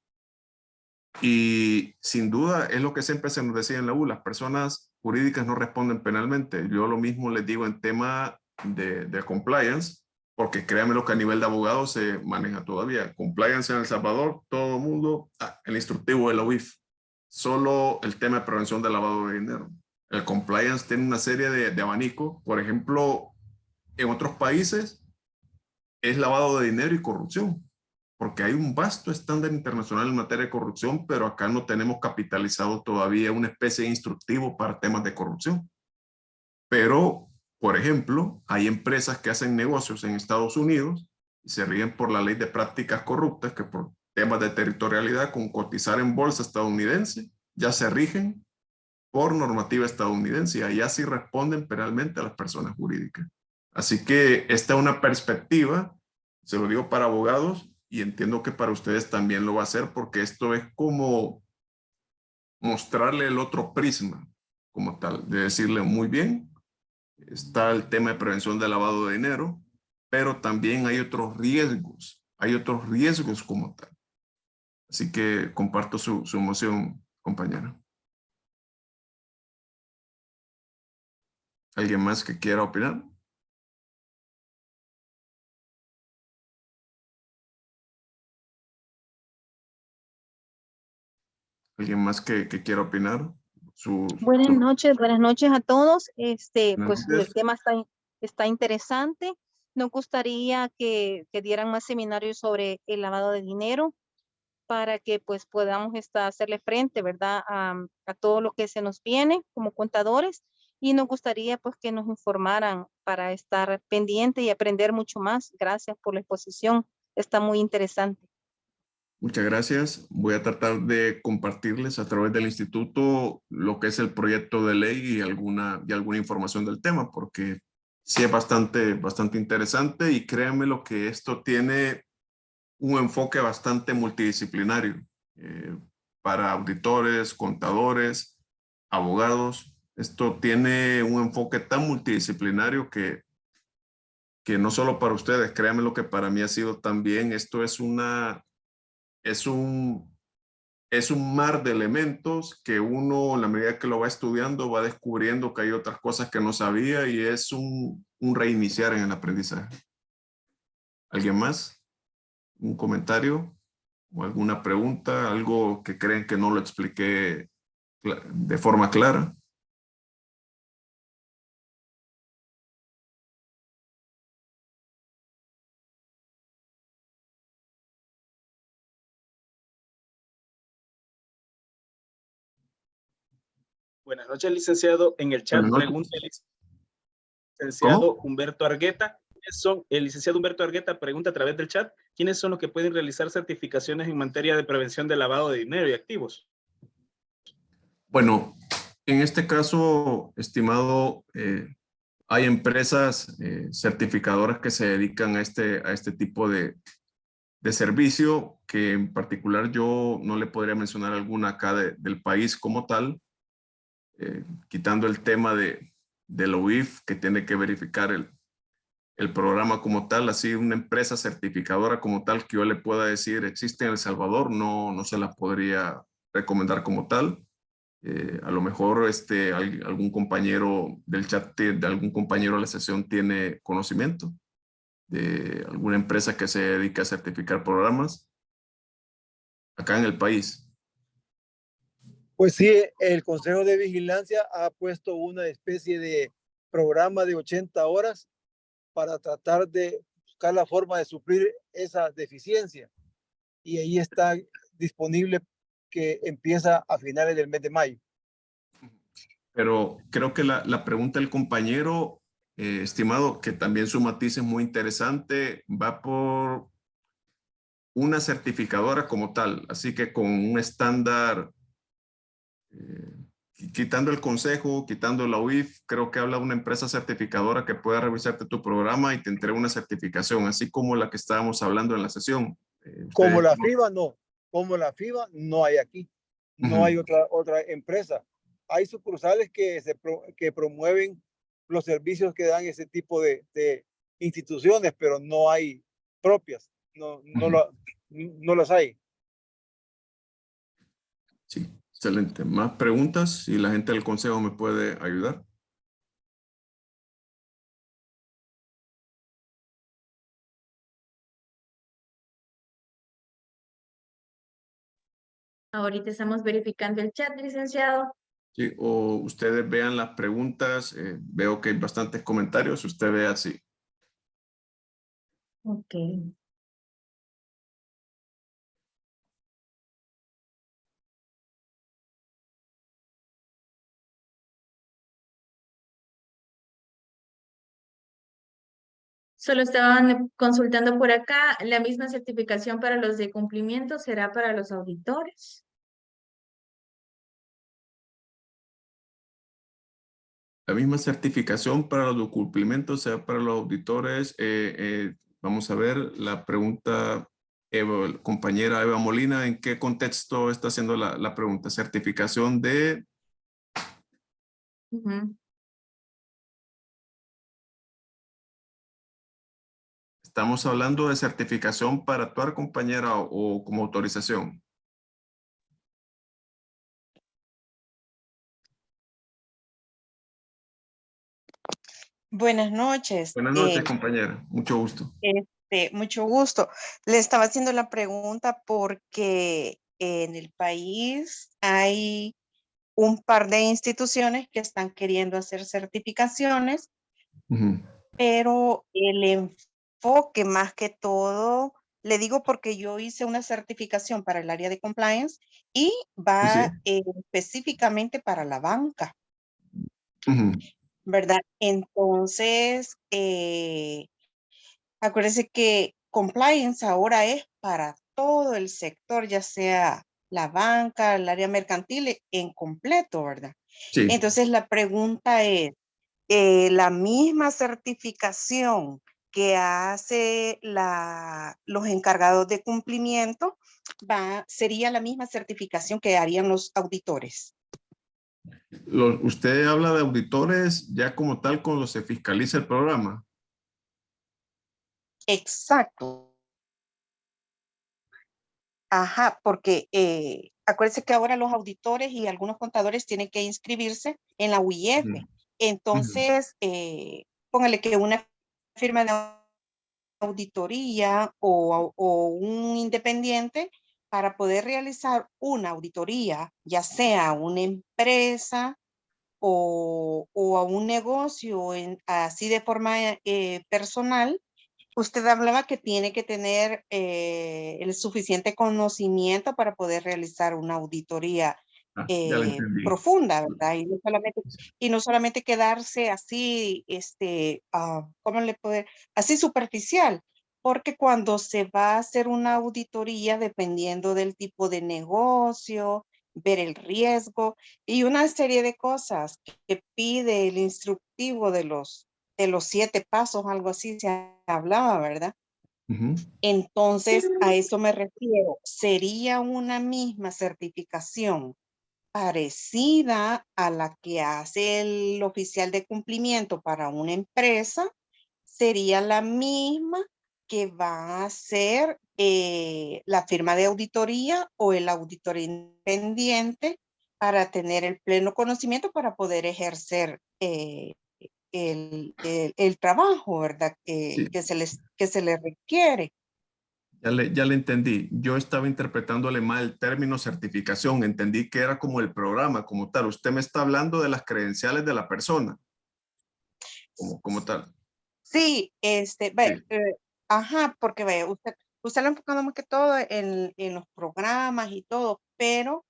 Y sin duda es lo que siempre se nos decía en la U, las personas jurídicas no responden penalmente. Yo lo mismo les digo en tema de compliance, porque créanme lo que a nivel de abogados se maneja todavía. Compliance en El Salvador, todo el mundo, el instructivo de la UIF. solo el tema de prevención de lavado de dinero. El compliance tiene una serie de abanicos. Por ejemplo, en otros países es lavado de dinero y corrupción, porque hay un vasto estándar internacional en materia de corrupción, pero acá no tenemos capitalizado todavía una especie de instructivo para temas de corrupción. Pero, por ejemplo, hay empresas que hacen negocios en Estados Unidos y se rigen por la ley de prácticas corruptas que por temas de territorialidad con cotizar en bolsa estadounidense ya se rigen por normativa estadounidense y allá sí responden penalmente a las personas jurídicas. Así que esta es una perspectiva, se lo digo para abogados y entiendo que para ustedes también lo va a hacer porque esto es como mostrarle el otro prisma como tal, de decirle muy bien, está el tema de prevención de lavado de dinero, pero también hay otros riesgos como tal. Así que comparto su emoción, compañera. ¿Alguien más que quiera opinar? ¿Alguien más que quiera opinar? Buenas noches a todos. Buenas Pues el noches. tema está interesante. Nos gustaría que dieran más seminarios sobre el lavado de dinero para que pues podamos hacerle frente, ¿verdad? A todo lo que se nos viene como contadores y nos gustaría pues que nos informaran para estar pendiente y aprender mucho más. Gracias por la exposición. Está muy interesante. Muchas gracias. Voy a tratar de compartirles a través del instituto lo que es el proyecto de ley y alguna información del tema, porque sí es bastante interesante y créanme lo que esto tiene un enfoque bastante multidisciplinario para auditores, contadores, abogados. Esto tiene un enfoque tan multidisciplinario que no solo para ustedes, créanme lo que para mí ha sido también, esto es es un mar de elementos que uno, en la medida que lo va estudiando, va descubriendo que hay otras cosas que no sabía y es un reiniciar en el aprendizaje. ¿Alguien más? ¿Un comentario o alguna pregunta? ¿Algo que creen que no lo expliqué de forma clara? Buenas noches, licenciado. En el chat Buenas noches. pregunta el licenciado ¿Cómo? Humberto Argueta. El licenciado Humberto Argueta pregunta a través del chat, ¿quiénes son los que pueden realizar certificaciones en materia de prevención de lavado de dinero y activos? Bueno, en este caso, estimado, hay empresas certificadoras que se dedican a este tipo de servicio, que en particular yo no le podría mencionar alguna acá del país como tal, quitando el tema de la UIF, que tiene que verificar el programa como tal. Así una empresa certificadora como tal que yo le pueda decir existe en El Salvador, no se la podría recomendar como tal. A lo mejor algún compañero del chat, de algún compañero de la sesión tiene conocimiento de alguna empresa que se dedica a certificar programas acá en el país. Pues sí, el Consejo de Vigilancia ha puesto una especie de programa de 80 horas para tratar de buscar la forma de suplir esa deficiencia. Y ahí está disponible, que empieza a finales del mes de mayo. Pero creo que la pregunta del compañero, estimado, que también su matiz es muy interesante, va por una certificadora como tal, así que con un estándar, quitando el consejo, quitando la UIF, creo que habla de una empresa certificadora que pueda revisarte tu programa y te entrega una certificación, así como la que estábamos hablando en la sesión. Como la FIBA, no. Como la FIBA, no hay aquí. No hay otra empresa. Hay sucursales que promueven los servicios que dan ese tipo de instituciones, pero no hay propias. No las hay. Sí, excelente. ¿Más preguntas? Si la gente del consejo me puede ayudar. Ahorita estamos verificando el chat, licenciado. Sí, o ustedes vean las preguntas. Veo que hay bastantes comentarios. Usted ve así. Ok. Solo estaban consultando por acá, la misma certificación para los de cumplimiento será para los auditores. La misma certificación para los cumplimientos, sea para los auditores. Vamos a ver la pregunta, compañera Eva Molina, ¿en qué contexto está haciendo la pregunta? Certificación de... Ujú. Estamos hablando de certificación para actuar, compañera, o como autorización. Buenas noches. Buenas noches, compañera. Mucho gusto. Mucho gusto. Le estaba haciendo la pregunta porque en el país hay un par de instituciones que están queriendo hacer certificaciones, Ujú. pero el enfoque más que todo, le digo porque yo hice una certificación para el área de compliance y Sí, sí. va específicamente para la banca, Ujú. ¿verdad? Entonces, acuérdese que compliance ahora es para todo el sector, ya sea la banca, el área mercantil en completo, ¿verdad? Sí. Entonces la pregunta es, la misma certificación que hace los encargados de cumplimiento, sería la misma certificación que harían los auditores. Usted habla de auditores ya como tal cuando se fiscaliza el programa. Exacto. Ajá, porque acuérdense que ahora los auditores y algunos contadores tienen que inscribirse en la UIF. Ujú. Entonces, póngale que una firma de auditoría o un independiente para poder realizar una auditoría, ya sea a una empresa o a un negocio así de forma personal. Usted hablaba que tiene que tener el suficiente conocimiento para poder realizar una auditoría Ya lo entendí. profunda, ¿verdad? Y no solamente quedarse así, ¿cómo le puede? Así superficial, porque cuando se va a hacer una auditoría, dependiendo del tipo de negocio, ver el riesgo y una serie de cosas que pide el instructivo de los 7 pasos, algo así se hablaba, ¿verdad? Ujú. Entonces, a eso me refiero. ¿Sería una misma certificación parecida a la que hace el oficial de cumplimiento para una empresa? ¿Sería la misma que va a hacer la firma de auditoría o el auditor independiente para tener el pleno conocimiento para poder ejercer el trabajo, ¿verdad? Sí. Que se les requiere. Ya le entendí. Yo estaba interpretándole mal el término certificación. Entendí que era como el programa, como tal. Usted me está hablando de las credenciales de la persona, como tal. Sí, Sí. ajá, porque ve, usted lo ha enfocado más que todo en los programas y todo, pero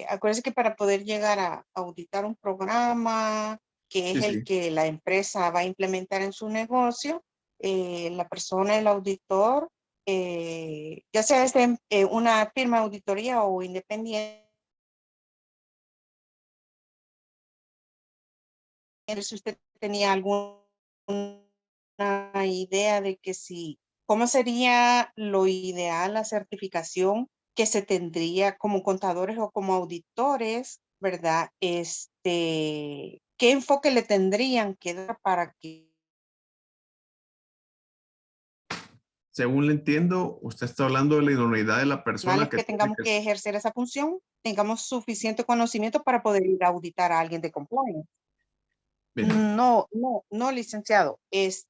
acuérdese que para poder llegar a auditar un programa, que Sí, es el sí. que la empresa va a implementar en su negocio, la persona, el auditor, ya sea una firma de auditoría o independiente, si usted tenía alguna idea de que si, ¿cómo sería lo ideal la certificación que se tendría como contadores o como auditores, ¿verdad? ¿Qué enfoque le tendrían que dar para que Según le entiendo, usted está hablando de la idoneidad de la persona que tiene tengamos que... que ejercer esa función, tengamos suficiente conocimiento para poder ir a auditar a alguien de compliance? Mire. No, licenciado. Es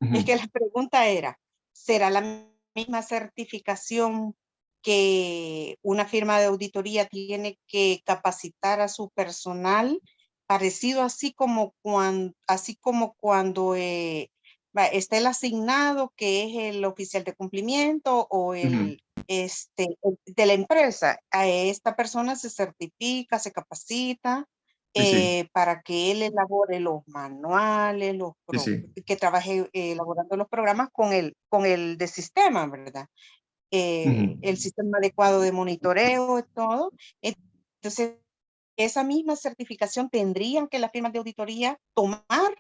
Ujú. que la pregunta era, ¿será la misma certificación que una firma de auditoría tiene que capacitar a su personal, parecido así como cuando está el asignado, que es el oficial de cumplimiento o el de la empresa. A esta persona se certifica, se capacita para que él elabore los manuales, que trabaje elaborando los programas con el de sistema, ¿verdad? El sistema adecuado de monitoreo y todo. Entonces, esa misma certificación tendrían que las firmas de auditoría tomar,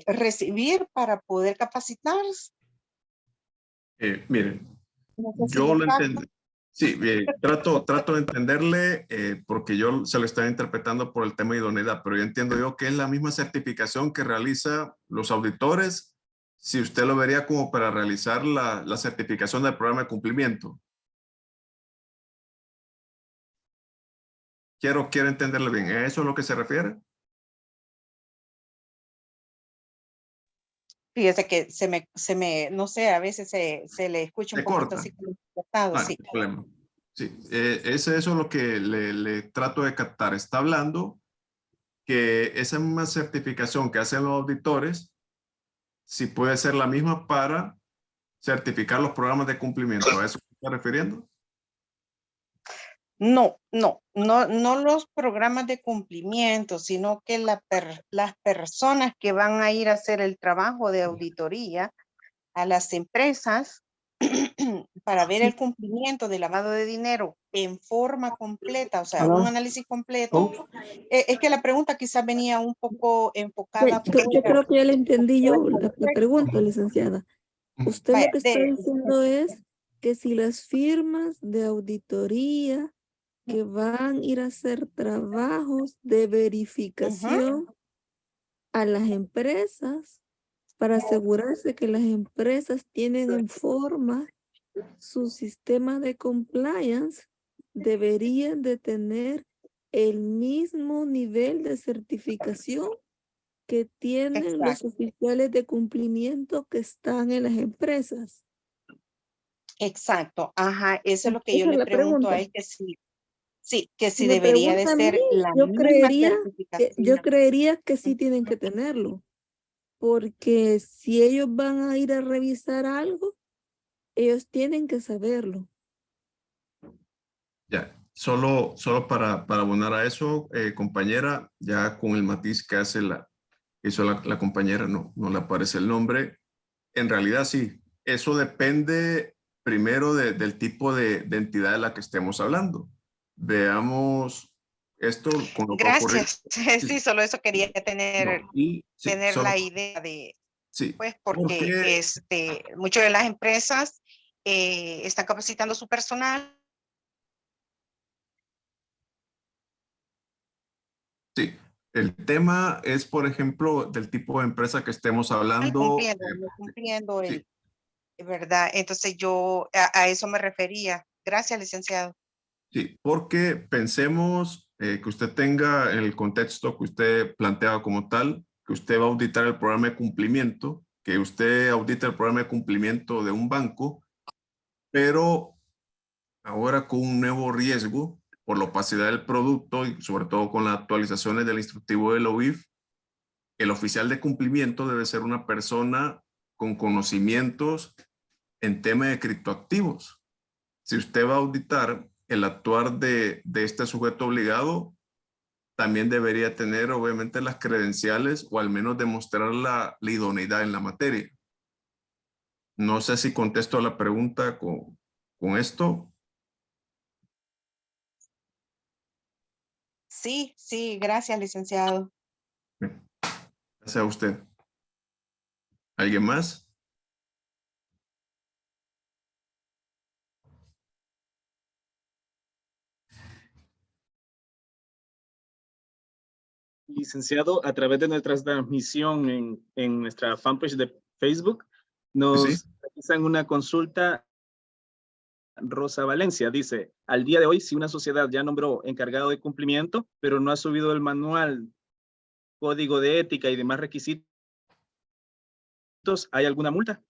recibir para poder capacitarse. Miren, No sé si yo me lo capta. entiendo. Sí, trato de entenderle porque yo se lo estaba interpretando por el tema de idoneidad, pero yo entiendo yo que es la misma certificación que realiza los auditores, si usted lo vería como para realizar la certificación del programa de cumplimiento. Quiero entenderle bien. ¿A eso es lo que se refiere? Fíjese que no sé, a veces se le escucha un Se poquito corta. así como cortado, No sí. hay problema. Sí, eso es lo que le trato de captar. Está hablando que esa misma certificación que hacen los auditores, si puede ser la misma para certificar los programas de cumplimiento. ¿A eso se está refiriendo? No los programas de cumplimiento, sino que las personas que van a ir a hacer el trabajo de auditoría a las empresas para ver el cumplimiento del lavado de dinero en forma completa, o sea, un análisis completo. Es que la pregunta quizás venía un poco enfocada Yo creo que ya le entendí yo la pregunta, licenciada. Usted Vaya, lo que está diciendo es que si las firmas de auditoría que van a ir a hacer trabajos de verificación a las empresas para asegurarse que las empresas tienen en forma su sistema de compliance, deberían de tener el mismo nivel de certificación que tienen los oficiales de cumplimiento que están en las empresas. Exacto, ajá, eso es lo que yo Esa es le la pregunto a pregunta. él, que Si si me debería de pregunta a mí, ser la yo misma creería que sí certificación. tienen que tenerlo, porque si ellos van a ir a revisar algo, ellos tienen que saberlo. Ya, solo para abonar a eso, compañera, ya con el matiz que hizo la compañera, no le aparece el nombre. En realidad sí, eso depende primero del tipo de entidad de la que estemos hablando. Veamos esto con lo que va a ocurrir. Gracias. Sí, solo eso quería tener Solo, la idea de, sí, pues, porque muchas de las empresas están capacitando su personal. sí. El tema es, por ejemplo, del tipo de empresa que estemos hablando. Cumpliendo Sí. ¿verdad? Entonces yo a eso me refería. Gracias, licenciado. Sí, porque pensemos que usted tenga en el contexto que usted planteaba como tal, que usted va a auditar el programa de cumplimiento, que usted audita el programa de cumplimiento de un banco, pero ahora con un nuevo riesgo por la opacidad del producto y sobre todo con las actualizaciones del instructivo de la OIF, el oficial de cumplimiento debe ser una persona con conocimientos en tema de criptoactivos. Si usted va a auditar el actuar de este sujeto obligado, también debería tener obviamente las credenciales o al menos demostrar la idoneidad en la materia. No sé si contesto a la pregunta con esto. Sí, gracias, licenciado. Gracias a usted. ¿Alguien más? Licenciado, a través de nuestra transmisión en nuestra fanpage de Facebook, nos realizan una consulta. Rosa Valencia dice, al día de hoy, si una sociedad ya nombró encargado de cumplimiento, pero no ha subido el manual, código de ética y demás requisitos, ¿hay alguna multa?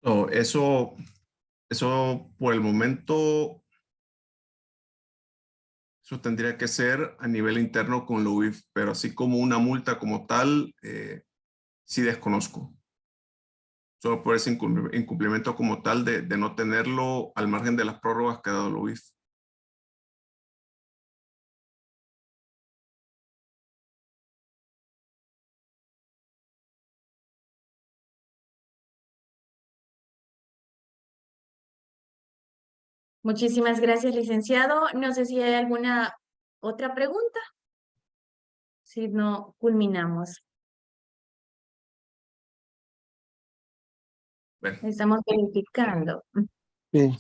No, eso por el momento, eso tendría que ser a nivel interno con la UIF, pero así como una multa como tal, sí desconozco. Solo por ese incumplimiento como tal de no tenerlo al margen de las prórrogas que ha dado la UIF. Muchísimas gracias, licenciado. No sé si hay alguna otra pregunta. Si no, culminamos. Bueno, Estamos verificando. Sí.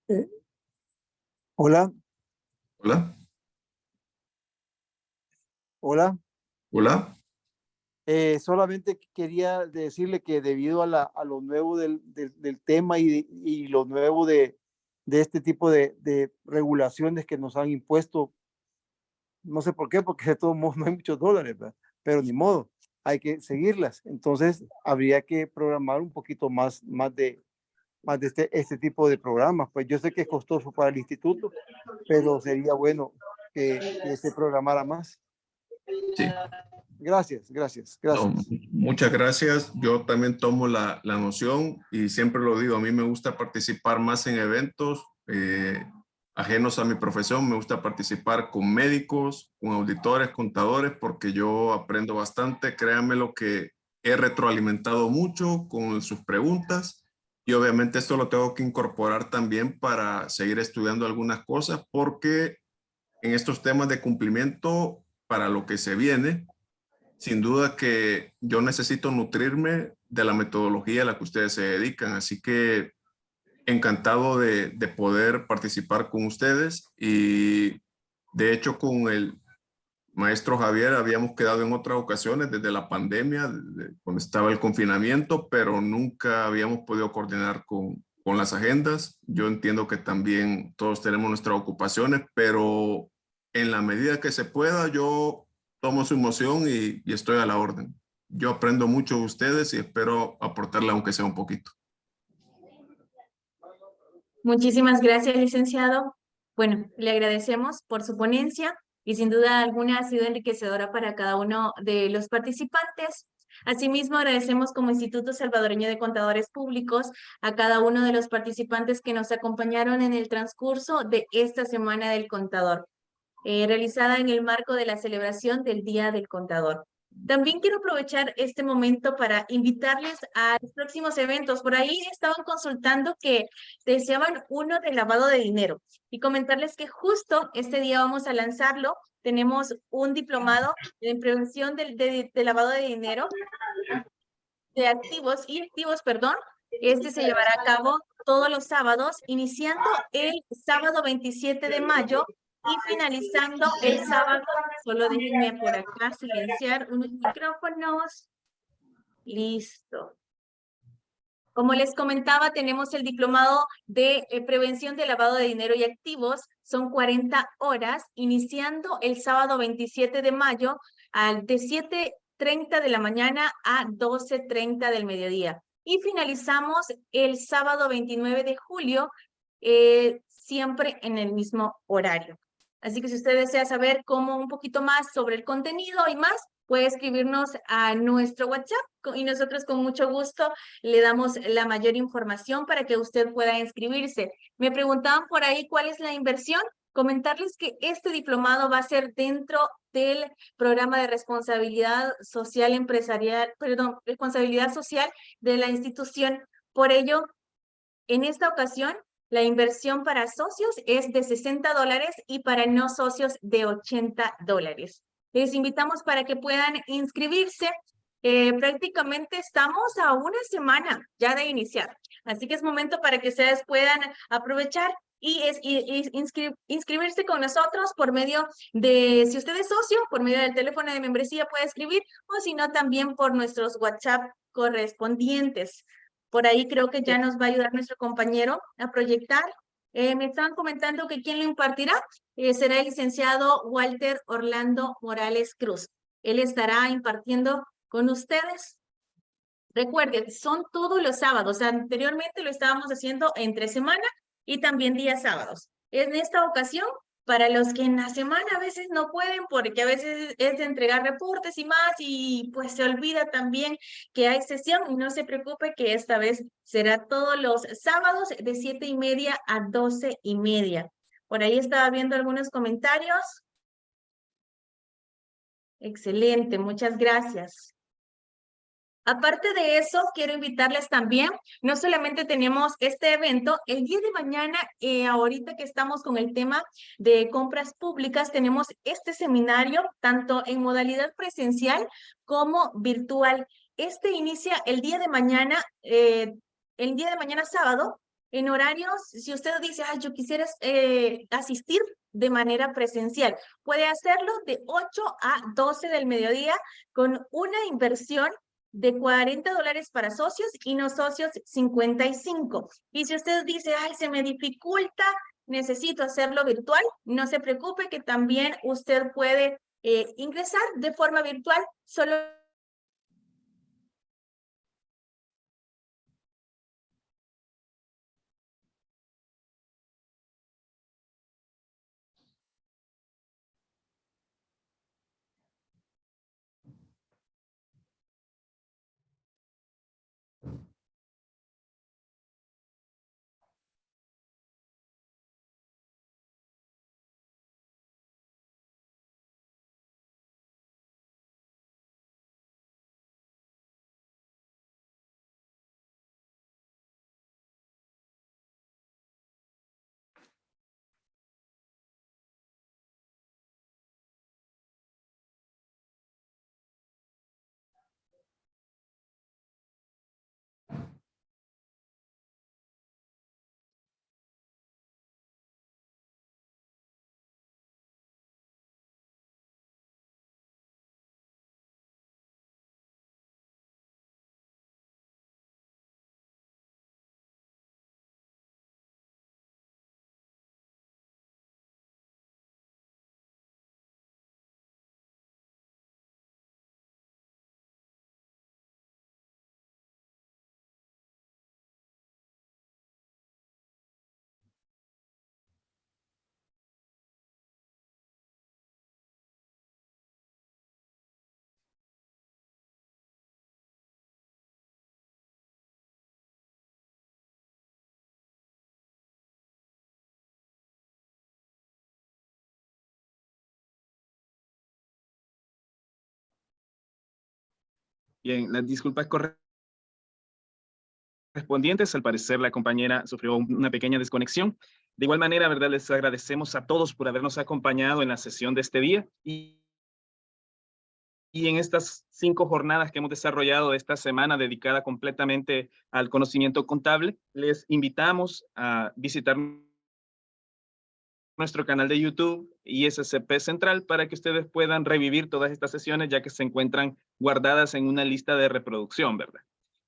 Eh, hola, hola, hola. hola. Solamente quería decirle que debido a lo nuevo del tema y lo nuevo de este tipo de regulaciones que nos han impuesto, no sé por qué, porque de todos modos no hay muchos dólares, ¿verdad? Pero ni modo, hay que seguirlas. Entonces, habría que programar un poquito más de este tipo de programas. Pues yo sé que es costoso para el instituto, pero sería bueno que se programara más. Sí. Gracias, gracias, No, gracias. muchas gracias. Yo también tomo la noción y siempre lo digo, a mí me gusta participar más en eventos ajenos a mi profesión. Me gusta participar con médicos, con auditores, contadores, porque yo aprendo bastante. Créanme lo que he retroalimentado mucho con sus preguntas y obviamente esto lo tengo que incorporar también para seguir estudiando algunas cosas, porque en estos temas de cumplimiento para lo que se viene, sin duda que yo necesito nutrirme de la metodología a la que ustedes se dedican, así que encantado de poder participar con ustedes y de hecho con el maestro Javier habíamos quedado en otras ocasiones desde la pandemia, cuando estaba el confinamiento, pero nunca habíamos podido coordinar con las agendas. Yo entiendo que también todos tenemos nuestras ocupaciones, pero en la medida que se pueda, yo tomo su moción y estoy a la orden. Yo aprendo mucho de ustedes y espero aportarle aunque sea un poquito. Muchísimas gracias, licenciado. Bueno, le agradecemos por su ponencia y sin duda alguna ha sido enriquecedora para cada uno de los participantes. Asimismo, agradecemos como Instituto Salvadoreño de Contadores Públicos a cada uno de los participantes que nos acompañaron en el transcurso de esta Semana del Contador, realizada en el marco de la celebración del Día del Contador. También quiero aprovechar este momento para invitarles a los próximos eventos. Por ahí estaban consultando que deseaban uno de lavado de dinero y comentarles que justo este día vamos a lanzarlo. Tenemos un diplomado en prevención de lavado de dinero, de activos, perdón. Este se llevará a cabo todos los sábados, iniciando el sábado 27 de mayo y finalizando el sábado, solo déjenme por acá silenciar unos micrófonos. Listo. Como les comentaba, tenemos el diplomado de prevención de lavado de dinero y activos. Son 40 horas, iniciando el sábado 27 de mayo de 7:30 de la mañana a 12:30 del mediodía. Y finalizamos el sábado 29 de julio, siempre en el mismo horario. Así que si usted desea saber un poquito más sobre el contenido y más, puede escribirnos a nuestro WhatsApp y nosotros con mucho gusto le damos la mayor información para que usted pueda inscribirse. Me preguntaban por ahí cuál es la inversión. Comentarles que este diplomado va a ser dentro del programa de responsabilidad social empresarial, perdón, responsabilidad social de la institución. Por ello, en esta ocasión, la inversión para socios es de $60 y para no socios de $80. Les invitamos para que puedan inscribirse. Prácticamente estamos a una semana ya de iniciar, así que es momento para que ustedes puedan aprovechar y inscribirse con nosotros por medio de, si usted es socio, por medio del teléfono de membresía puede escribir, o si no, también por nuestros WhatsApp correspondientes. Por ahí creo que ya nos va a ayudar nuestro compañero a proyectar Me estaban comentando que quien lo impartirá será el licenciado Walter Orlando Morales Cruz. Él estará impartiendo con ustedes. Recuerden, son todos los sábados. Anteriormente lo estábamos haciendo entre semana y también días sábados. En esta ocasión, para los que en la semana a veces no pueden, porque a veces es de entregar reportes y más, y pues se olvida también que hay sesión, y no se preocupe que esta vez será todos los sábados de 7:30 a 12:30. Por ahí estaba viendo algunos comentarios. Excelente, muchas gracias. Aparte de eso, quiero invitarles también, no solamente tenemos este evento, el día de mañana, ahorita que estamos con el tema de compras públicas, tenemos este seminario tanto en modalidad presencial como virtual. Este inicia el día de mañana sábado, en horarios, si usted dice, yo quisiera asistir de manera presencial, puede hacerlo de 8 a 12 del mediodía con una inversión de $40 para socios y no socios 55. Y si usted dice, se me dificulta, necesito hacerlo virtual, no se preocupe que también usted puede ingresar de forma virtual, solo Bien, las disculpas correspondientes. Al parecer, la compañera sufrió una pequeña desconexión. De igual manera, ¿verdad? Les agradecemos a todos por habernos acompañado en la sesión de este día y en estas 5 jornadas que hemos desarrollado esta semana dedicada completamente al conocimiento contable. Les invitamos a visitar nuestro canal de YouTube ISCP Central para que ustedes puedan revivir todas estas sesiones ya que se encuentran guardadas en una lista de reproducción, ¿verdad?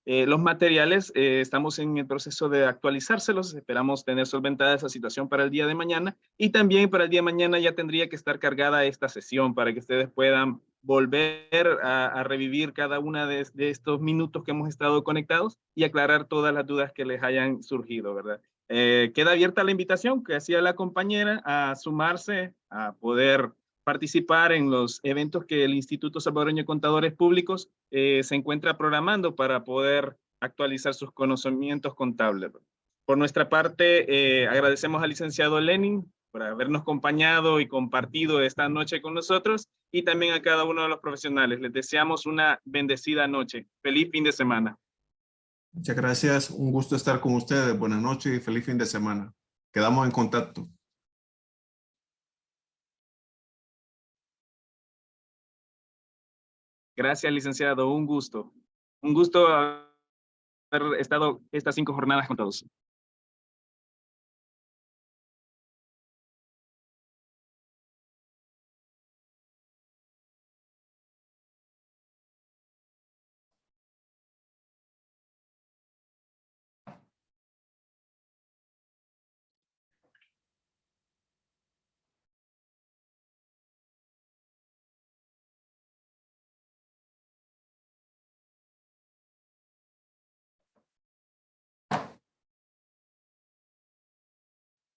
Los materiales, estamos en el proceso de actualizárselos, esperamos tener solventada esa situación para el día de mañana y también para el día de mañana ya tendría que estar cargada esta sesión para que ustedes puedan volver a revivir cada una de estos minutos que hemos estado conectados y aclarar todas las dudas que les hayan surgido, ¿verdad? Queda abierta la invitación que hacía la compañera a sumarse, a poder participar en los eventos que el Instituto Salvadoreño de Contadores Públicos se encuentra programando para poder actualizar sus conocimientos contables. Por nuestra parte, agradecemos al licenciado Lenin por habernos acompañado y compartido esta noche con nosotros y también a cada uno de los profesionales. Les deseamos una bendecida noche. Feliz fin de semana. Muchas gracias. Un gusto estar con ustedes. Buenas noches y feliz fin de semana. Quedamos en contacto. Gracias, licenciado. Un gusto. Un gusto haber estado estas 5 jornadas con todos.